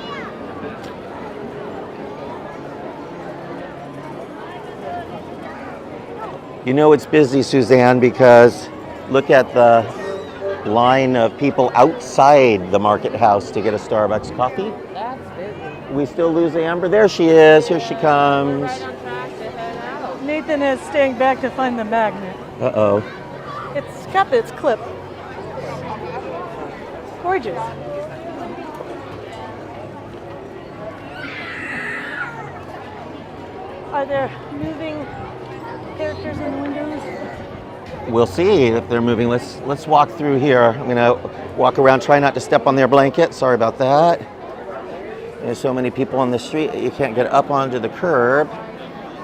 You know it's busy, Suzanne, because look at the line of people outside the market house to get a Starbucks coffee. That's busy. We still lose Amber. There she is. Here she comes. Right on track to head out. Nathan is staying back to find the magnet. Uh-oh. It's kept its clip. Gorgeous. Are there moving characters in the windows? We'll see if they're moving. Let's walk through here. I'm gonna walk around, try not to step on their blanket. Sorry about that. There's so many people on the street that you can't get up onto the curb.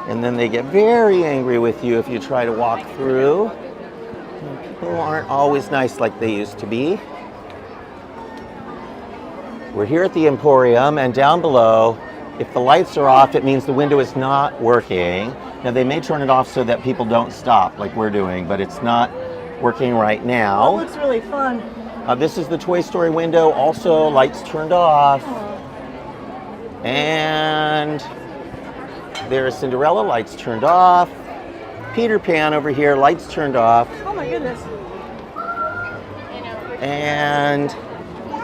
And then they get very angry with you if you try to walk through. And people aren't always nice like they used to be. We're here at the Emporium, and down below, if the lights are off, it means the window is not working. Now they may turn it off so that people don't stop like we're doing, but it's not working right now. It looks really fun. This is the Toy Story window, also lights turned off. And there's Cinderella, lights turned off. Peter Pan over here, lights turned off. Oh my goodness. And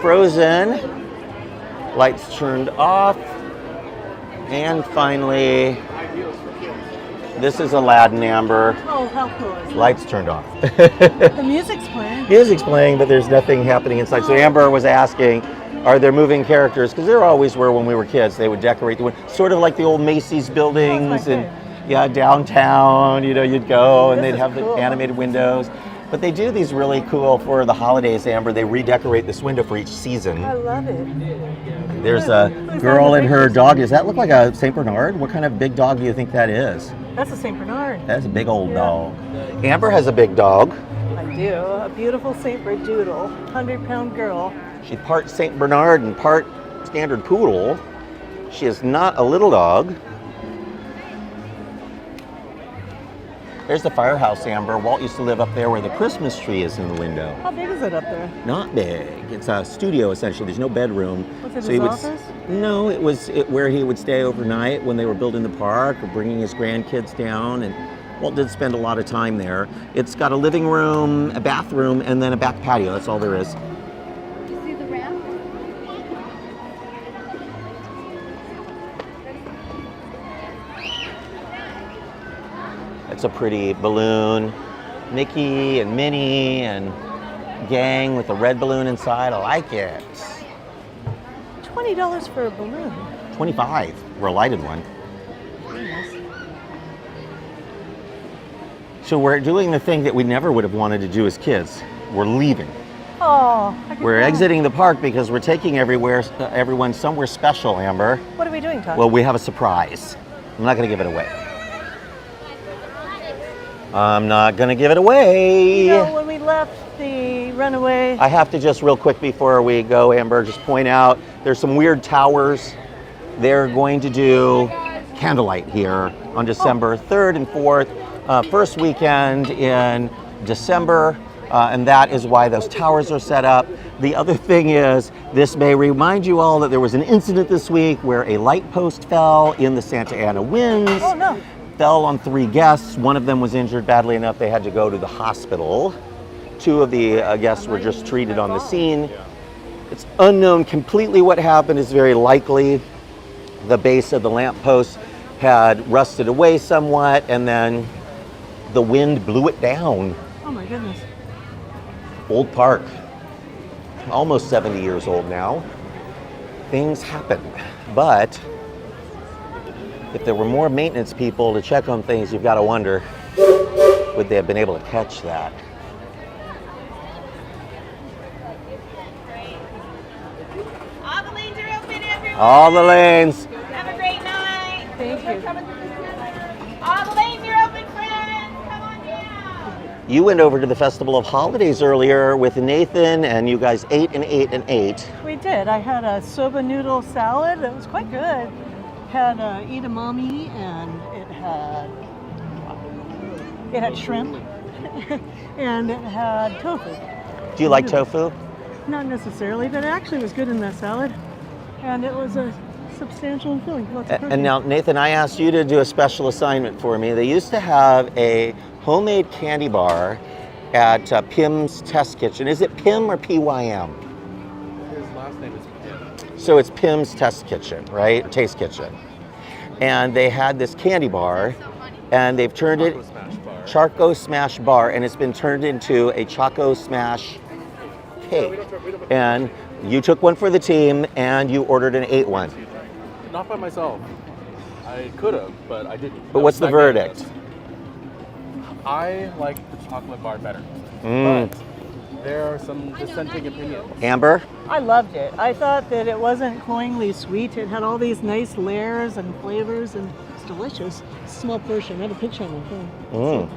Frozen, lights turned off. And finally, this is Aladdin, Amber. Oh, how cool is that? Lights turned off. The music's playing. Music's playing, but there's nothing happening inside. So Amber was asking, are there moving characters? Because there always were when we were kids. They would decorate the window, sort of like the old Macy's buildings and downtown. You know, you'd go and they'd have the animated windows. But they do these really cool for the holidays, Amber. They redecorate this window for each season. I love it. There's a girl and her dog. Does that look like a St. Bernard? What kind of big dog do you think that is? That's a St. Bernard. That's a big old dog. Amber has a big dog. I do. A beautiful St. Berdoodle, 100-pound girl. She's part St. Bernard and part standard poodle. She is not a little dog. There's the firehouse, Amber. Walt used to live up there where the Christmas tree is in the window. How big is it up there? Not big. It's a studio, essentially. There's no bedroom. Was it So his he office? No, it was where he would stay overnight when they were building the park or bringing his grandkids down. And Walt did spend a lot of time there. It's got a living room, a bathroom, and then a back patio. That's all there is. You see the ramp? It's a pretty balloon. Mickey and Minnie and gang with a red balloon inside. I like it. $20 for a balloon. $25 for a lighted one. So we're doing the thing that we never would have wanted to do as kids. We're leaving. Oh, We're exiting the park because we're taking everyone somewhere special, Amber. What are we doing, Todd? Well, we have a surprise. I'm not going to give it away. I'm not going to give it away. You know, when we left the runaway... I have to just real quick before we go, Amber, just point out there's some weird towers. They're going to do candlelight here on December 3rd and 4th, first weekend in December, and that is why those towers are set up. The other thing is, this may remind you all that there was an incident this week where a light post fell in the Santa Ana winds. Oh, no. Fell on 3 guests. One of them was injured badly enough they had to go to the hospital. 2 of the guests were just treated on the scene. It's unknown completely what happened. It's very likely the base of the lamppost had rusted away somewhat and then the wind blew it down. Oh my goodness. Old park, almost 70 years old now. Things happen, but if there were more maintenance people to check on things, you've got to wonder, would they have been able to catch that? All the lanes are open, everyone. All the lanes. All the lanes are open, friends. Come on down. You went over to the Festival of Holidays earlier with Nathan, and you guys ate and ate and ate. We did. I had a soba noodle salad. It was quite good. Had edamame, and it had shrimp, and it had tofu. Do you like tofu? Not necessarily, but it actually was good in that salad, and it was a substantial and filling. Lots of protein. And now, Nathan, I asked you to do a special assignment for me. They used to have a homemade candy bar at Pim's Test Kitchen. Is it Pim or PYM? His last name is Pim. So it's Pim's Test Kitchen, right? Taste Kitchen. And they had this candy bar, and they've turned it Charco Smash Bar, and it's been turned into a Choco Smash cake. And you took one for the team, and you ordered and ate one. Not by myself. I could have, but I didn't. But what's the verdict? I like the chocolate bar better. Mm. But there are some dissenting opinions. Amber? I loved it. I thought that it wasn't cloyingly sweet. It had all these nice layers and flavors, and it's delicious. Small portion. I have a picture on my phone. Mm.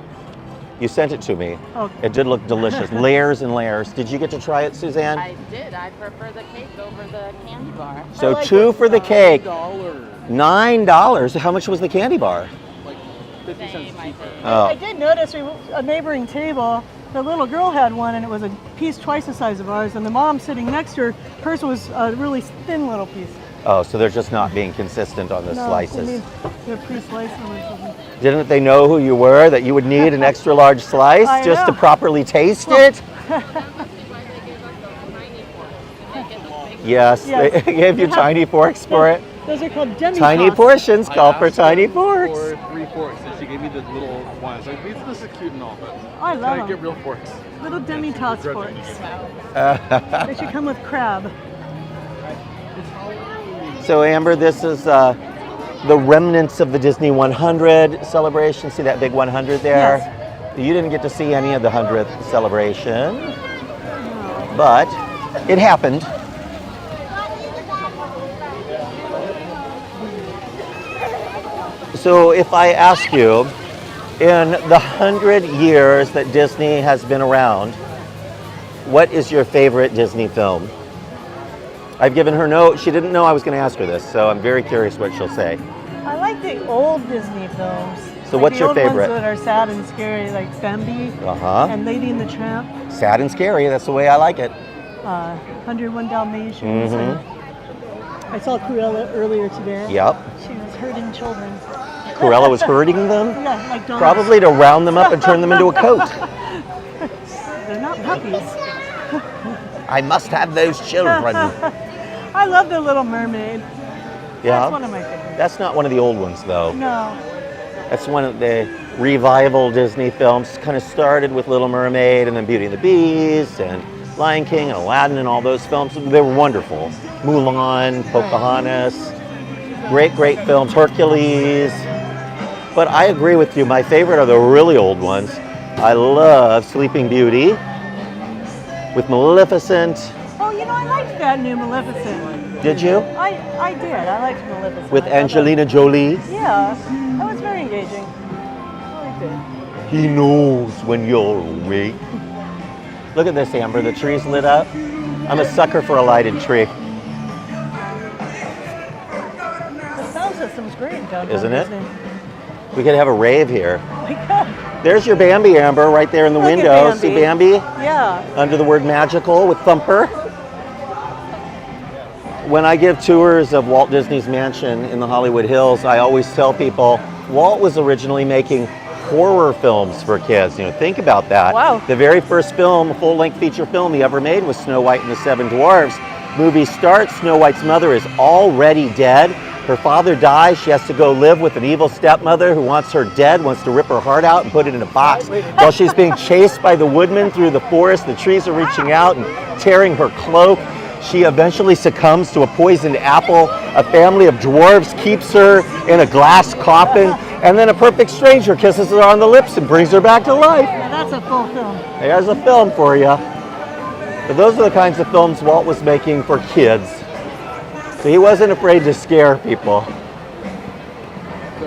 You sent it to me. Oh. It did look delicious. Layers and layers. Did you get to try it, Suzanne? I did. I prefer the cake over the candy bar. So like two it. for the cake. $9. $9. How much was the candy bar? Like 50 cents Same, I cheaper. think. Oh. I did notice a neighboring table, the little girl had one, and it was a piece twice the size of ours, and the mom sitting next to her, hers was a really thin little piece. Oh, so they're just not being consistent on the No, slices. I mean, they're pre-sliced them or something. Didn't they know who you were, that you would need an extra large slice I just to know. properly taste it? Yes, Yes. they gave you tiny forks for it. Those are called demi Tiny portions call for tiny forks. For 3 forks, and she gave me the little ones. Like, this is cute and all, but I can love I them. get real forks? Little demi-tots Grudging. forks. They should come with crab. So Amber, this is the remnants of the Disney 100 celebration. See that big 100 there? Yes. You didn't get to see any of the 100th celebration, but it happened. So if I ask you, in the 100 years that Disney has been around, what is your favorite Disney film? I've given her no, she didn't know I was going to ask her this, so I'm very curious what she'll say. I like the old Disney films. So Like what's the your old favorite? Ones that are sad and scary, like Bambi Uh-huh. and Lady and the Tramp, Sad and scary, that's the way I like it. 101 Dalmatians. Mhm. And I saw Cruella earlier today. Yep. She was hurting children. Cruella was herding them? Yeah, like dogs. Probably to round them up and turn them into a coat. They're not puppies. I must have those children. I love The Little Mermaid. Yeah. That's one of my favorites. That's not one of the old ones, though. No. That's one of the revival Disney films. Kind of started with Little Mermaid and then Beauty and the Beast and Lion King and Aladdin and all those films. They were wonderful. Mulan, Pocahontas, great, great films. Hercules. But I agree with you. My favorite are the really old ones. I love Sleeping Beauty with Maleficent. Oh, you know, I liked that new Maleficent. Did you? I did. I liked Maleficent. With I thought that- Angelina Jolie. Yeah, that was very engaging. I liked it. He knows when you're awake. Look at this, Amber. The tree's lit up. I'm a sucker for a lighted tree. The sound system's great in downtown Isn't it? Disney. We could have a rave here. Oh my God. There's your Bambi, Amber, right there in the Look at window. Bambi. See Bambi? Yeah. Under the word magical with Thumper. When I give tours of Walt Disney's mansion in the Hollywood Hills, I always tell people Walt was originally making horror films for kids. You know, think about that. Wow. The very first film, full-length feature film he ever made was Snow White and the Seven Dwarfs. Movie starts, Snow White's mother is already dead. Her father dies, she has to go live with an evil stepmother who wants her dead, wants to rip her heart out and put it in a box. While she's being chased by the woodmen through the forest, the trees are reaching out and tearing her cloak. She eventually succumbs to a poisoned apple. A family of dwarves keeps her in a glass coffin, and then a perfect stranger kisses her on the lips and brings her back to life. Yeah, that's a full film. There's a film for you. But those are the kinds of films Walt was making for kids. So he wasn't afraid to scare people. So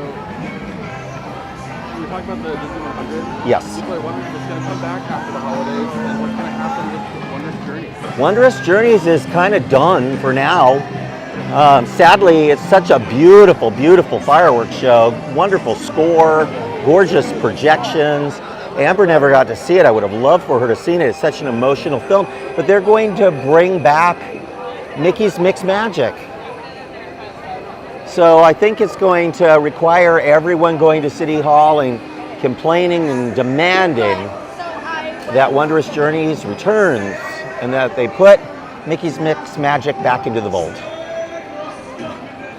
talk about the Disney 100? Yes. People are wondering if it's going to come back after the holidays, and what's going to happen with Wondrous Journeys. Wondrous Journeys is kind of done for now. Sadly, it's such a beautiful, beautiful fireworks show. Wonderful score, gorgeous projections. Amber never got to see it. I would have loved for her to see it. It's such an emotional film. But they're going to bring back Mickey's Mix Magic. So I think it's going to require everyone going to City Hall and complaining and demanding that Wondrous Journeys returns and that they put Mickey's Mix Magic back into the vault.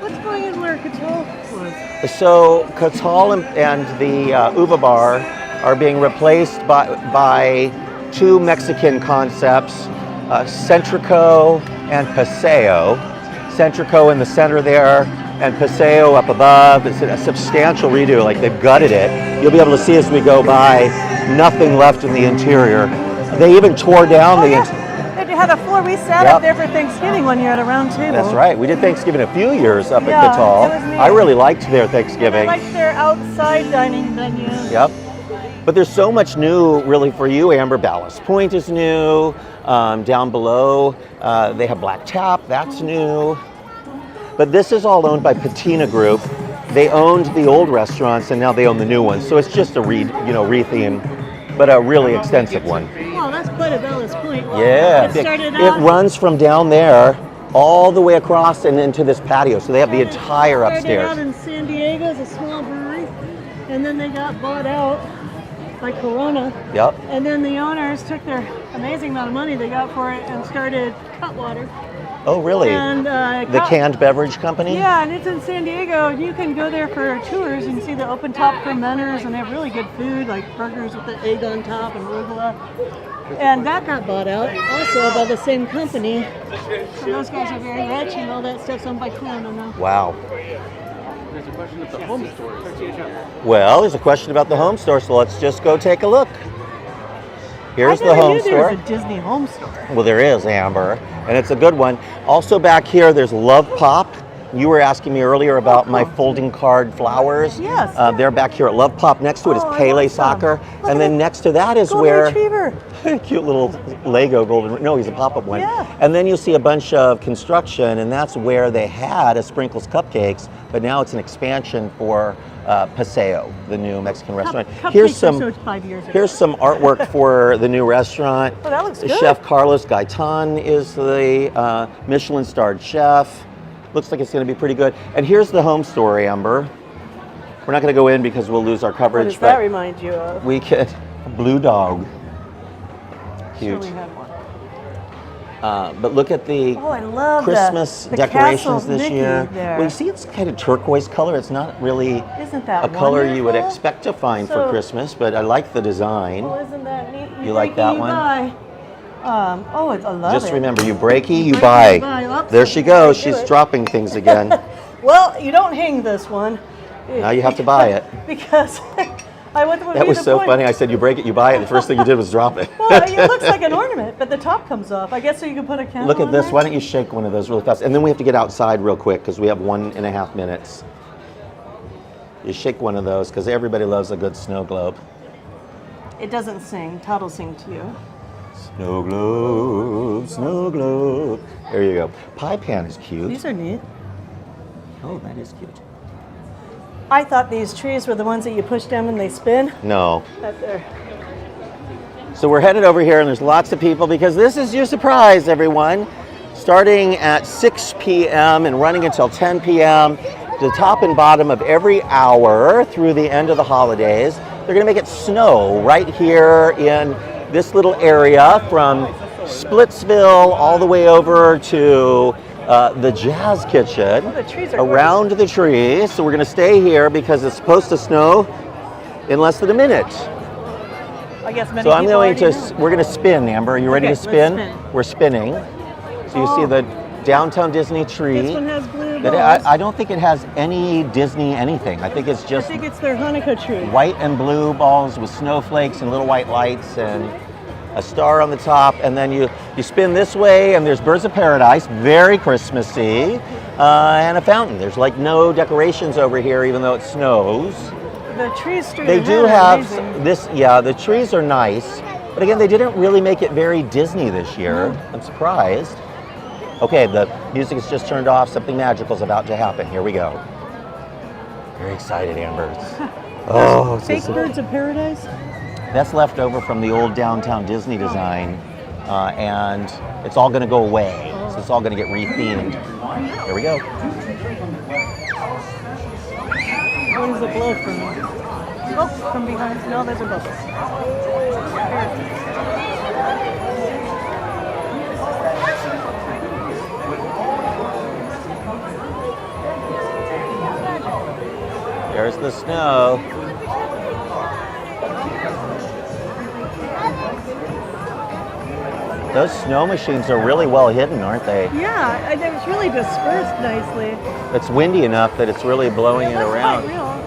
What's going on where Catal was? So Catal and the Uva Bar are being replaced by two Mexican concepts, Centrico and Paseo. Centrico in the center there, and Paseo up above. It's a substantial redo, like they've gutted it. You'll be able to see as we go by, nothing left in the interior. They even tore down They had a floor. We sat Yep. up there for Thanksgiving one year at a round table. That's right. We did Thanksgiving a few years up Yeah, at Catal. it was neat. I really liked their I Thanksgiving. liked their outside dining venue. Yep. But there's so much new, really, for you. Amber Ballast Point is new. Down below, they have Black Tap. That's new. But this is all owned by Patina Group. They owned the old restaurants, and now they own the new ones. So it's just a retheme, but a really extensive one. Well, that's quite a Ballast Point. Yeah, It started it out, runs from down there all the way across and into this patio. So they have the entire started upstairs. out in San Diego as a small brewery, and then they got bought out by Corona. Yep. And then the owners took their amazing amount of money they got for it and started Cutwater. Oh, really? And The canned beverage company? Yeah, and it's in San Diego. You can go there for tours and see the open top fermenters, and they have really good food, like burgers with the egg on top and arugula. And that got bought out also by the same company. So those guys are very rich, and all that stuff's owned by Corona now. Wow. There's a question of the home stores. Well, there's a question about the home store, so let's just go take a look. Here's I the never home knew store. there was a Disney home store. Well, there is, Amber, and it's a good one. Also back here, there's Love Pop. You were asking me earlier about my folding card flowers. Yes. They're back here at Love Pop. Next to it is Oh, I Pele love some. Soccer. Look And at then it. next to that is Golden where... Retriever. Cute little Lego golden... No, he's a pop-up one. Yeah. And then you'll see a bunch of construction, and that's where they had a Sprinkles Cupcakes, but now it's an expansion for Paseo, the new Mexican restaurant. Cupcakes were sold 5 years ago. Here's some artwork for the new restaurant. Oh, that looks good. Chef Carlos Gaitan is the Michelin-starred chef. Looks like it's going to be pretty good. And here's the home store, Amber. We're not going to go in because we'll lose our What coverage. does that but remind you of? we get a blue dog. Sure, Cute. we had one. But look at the Oh, I love Christmas the decorations Castle this Mickey year. there. Well, you see, it's kind of turquoise color. It's not really Isn't that a color you would wonderful? expect to find for So- Christmas, but I like the design. Oh, isn't that neat? You like breaky, that you one? buy. I love Just it. remember, you breaky, you breaky, buy. you buy. Oops, There she I goes. do She's it. dropping things again. Well, you don't hang this one. Now you have to buy it. Because That was so funny. I said, you break it, you buy it. The first thing you did was drop it. Well, it looks like an ornament, but the top comes off. I guess so you can put a candle Look at on this. there? Why don't you shake one of those really fast? And then we have to get outside real quick because we have 1.5 minutes. You shake one of those because everybody loves a good snow globe. It doesn't sing. Todd will sing to you. Snow globe, snow globe. There you go. Pie pan is cute. These are neat. Oh, that is cute. I thought these trees were the ones that you push down and they spin. No. Up there. So we're headed over here and there's lots of people because this is your surprise, everyone. Starting at 6 p.m. and running until 10 p.m. The top and bottom of every hour through the end of the holidays. They're going to make it snow right here in this little area from Splitsville all the way over to the Jazz Kitchen, Oh, the trees are around the trees. So we're going to stay here because it's supposed to snow in less than a minute. I guess many So I'm people going to, already know. we're going to spin, Amber. Are you ready Okay, to spin? let's spin. We're spinning. So you see the downtown Disney tree. This one has blue That balls. I don't think it has any Disney anything. I think it's I just think it's their Hanukkah tree. white and blue balls with snowflakes and little white lights and a star on the top. And then you spin this way and there's Birds of Paradise, very Christmassy, and a fountain. There's like no decorations over here even though it snows. The trees straight They ahead do are have amazing. this, yeah, the trees are nice, but again, they didn't really make it very Disney this year. I'm surprised. Okay, the music is just turned off. Something magical is about to happen. Here we go. Very excited, Amber. Oh, Fake Birds of Paradise? that's left over from the old downtown Disney design, and it's all going to go away. So it's all going to get rethemed. Here we go. What is the blow from? Oh, from behind. No, there's a bubble. There's the snow. Those snow machines are really well hidden, aren't they? Yeah, and it's really dispersed nicely. It's windy enough that it's really blowing it That's around. quite real.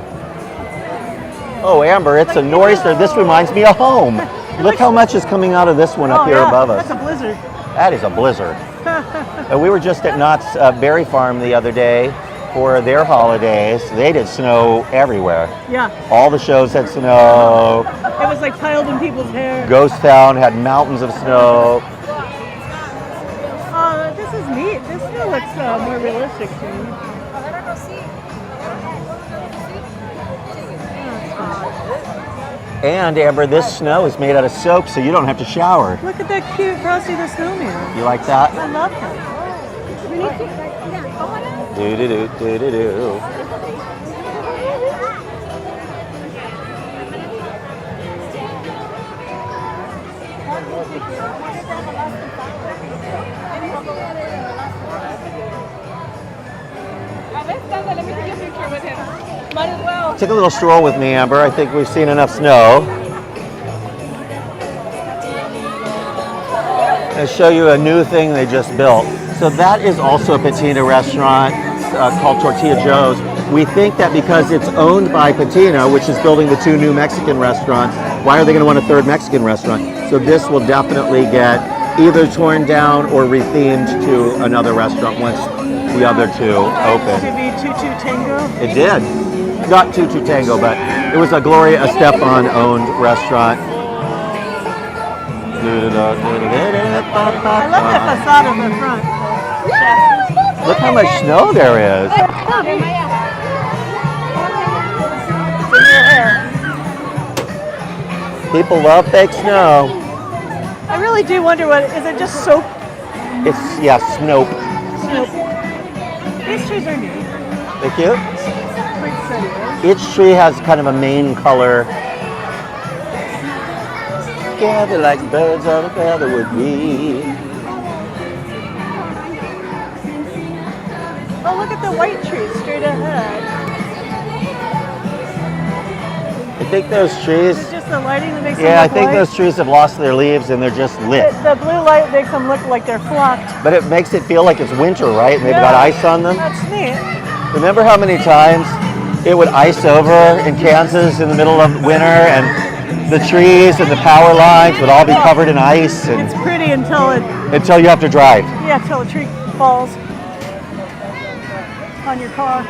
Oh, Amber, it's a noise there. This reminds me of home. Look how much is coming out of this one up here yeah, above us. That's a blizzard. That is a blizzard. We were just at Knott's Berry Farm the other day for their holidays. They did snow everywhere. Yeah, All the shows had snow. it was like piled in people's hair. Ghost Town had mountains of snow. This is neat. This still looks more realistic to me. And Amber, this snow is made out of soap, so you don't have to shower. Look at that cute Frosty the Snowman. You like that? I love him. Do do do do do do. Let me take a picture with him. Might as well. Take a little stroll with me, Amber. I think we've seen enough snow. I'll show you a new thing they just built. So that is also a patina restaurant called Tortilla Joe's. We think that because it's owned by Patina, which is building the 2 new Mexican restaurants, why are they going to want a 3rd Mexican restaurant? So this will definitely get either torn down or rethemed to another restaurant once the other 2 open. Should be Tutu Tango. It did. Not Tutu Tango, but it was a Gloria Estefan owned restaurant. I love that facade on the front. Look how much snow there is. It's in your hair. People love fake snow. I really do wonder what, is it just soap? It's, yeah, Snope. Snoop. These trees are neat. They're cute. Pretty steady, right? Each tree has kind of a main color. Gather like birds on a feather would be. Oh, look at the white trees straight ahead. I think those trees, Is it just the lighting that makes yeah, them I look think white? those trees have lost their leaves and they're just lit. The blue light makes them look like they're flocked. But it makes it feel like it's winter, right? And they've got Yeah. ice on them. That's neat. Remember how many times it would ice over in Kansas in the middle of winter and the trees and the power lines would all be covered in ice It's and pretty until it, until you have to drive. yeah, until a tree falls on your car.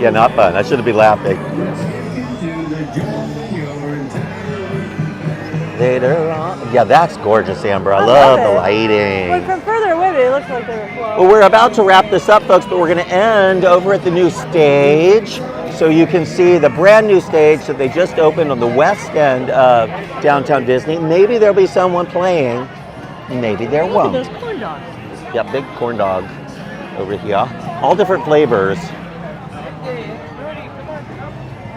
Yeah, not fun. I shouldn't be laughing. Later on. Yeah, that's gorgeous, Amber. I love the it. lighting. Well, from further away, they look like they were flocked. Well, we're about to wrap this up, folks, but we're going to end over at the new stage. So you can see the brand new stage that they just opened on the west end of downtown Disney. Maybe there'll be someone playing. Maybe there Look at won't. those corn dogs. Yeah, big corn dog over here. All different flavors.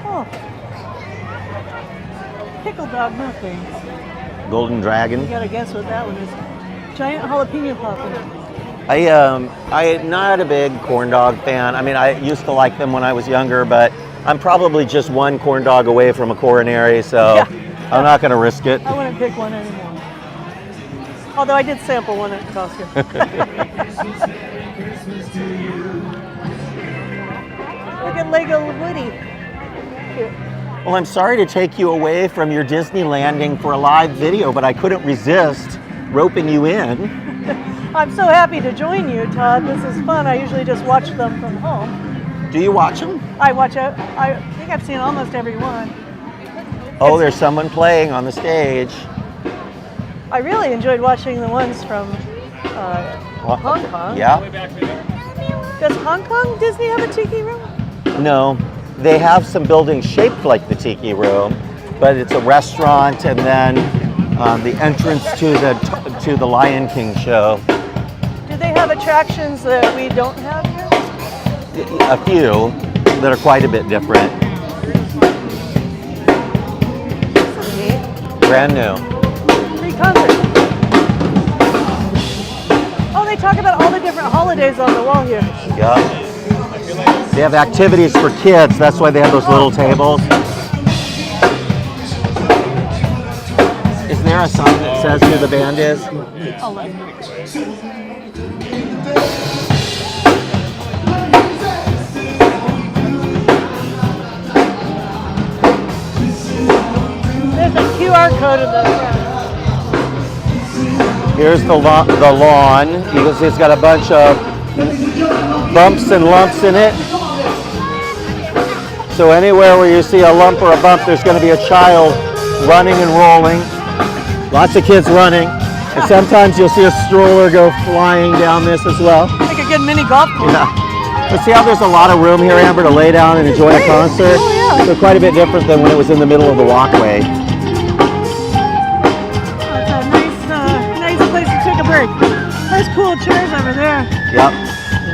Oh. Pickle dog, no thanks. Golden You Dragon. gotta guess what that one is. Giant jalapeno popper. I'm not a big corn dog fan. I mean, I used to like them when I was younger, but I'm probably just one corn dog away from a coronary, so Yeah. I'm not going to risk it. I wouldn't pick one anymore. Although I did sample one at Costco. Look at Lego Woody. Cute. Well, I'm sorry to take you away from your Disney landing for a live video, but I couldn't resist roping you in. I'm so happy to join you, Todd. This is fun. I usually just watch them from home. Do you watch them? I watch it. I think I've seen almost every one. Oh, there's someone playing on the stage. I really enjoyed watching the ones from Hong Kong. Yeah. Does Hong Kong Disney have a tiki room? No, they have some buildings shaped like the Tiki Room, but it's a restaurant, and then the entrance to the Lion King show. Do they have attractions that we don't have here? A few that are quite a bit different. This is neat. Brand new. Free concert. Oh, they talk about all the different holidays on the wall here. Yeah. They have activities for kids. That's why they have those little tables. Is there a sign that says who the band is? There's a QR code in the front. Here's the lawn. You can see it's got a bunch of bumps and lumps in it. So anywhere where you see a lump or a bump, there's going to be a child running and rolling. Lots of kids running. And sometimes you'll see a stroller go flying down this as well. Like a good mini golf course. Yeah. But see how there's a lot of room here, Amber, to lay down and enjoy a concert? Oh, yeah. So quite a bit different than when it was in the middle of the walkway. It's a nice place to take a break. There's cool chairs over there. Yep.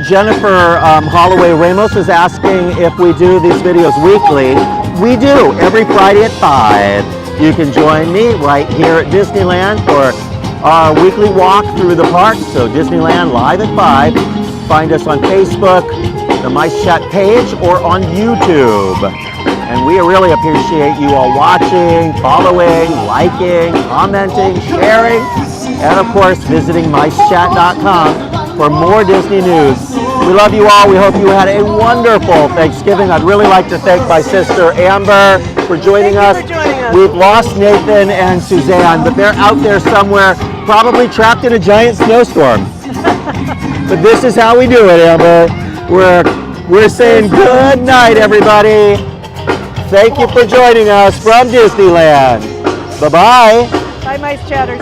Jennifer Holloway Ramos is asking if we do these videos weekly. We do, every Friday at 5. You can join me right here at Disneyland for our weekly walk through the park. So Disneyland live at 5. Find us on Facebook, the Mice Chat page, or on YouTube. And we really appreciate you all watching, following, liking, commenting, sharing, and of course visiting micechat.com for more Disney news. We love you all. We hope you had a wonderful Thanksgiving. I'd really like to thank my sister Amber for joining us. Thank you for joining us. We've lost Nathan and Suzanne, but they're out there somewhere, probably trapped in a giant snowstorm. But this is how we do it, Amber. We're saying good night, everybody. Thank you for joining us from Disneyland. Bye-bye. Bye, Mice Chatters.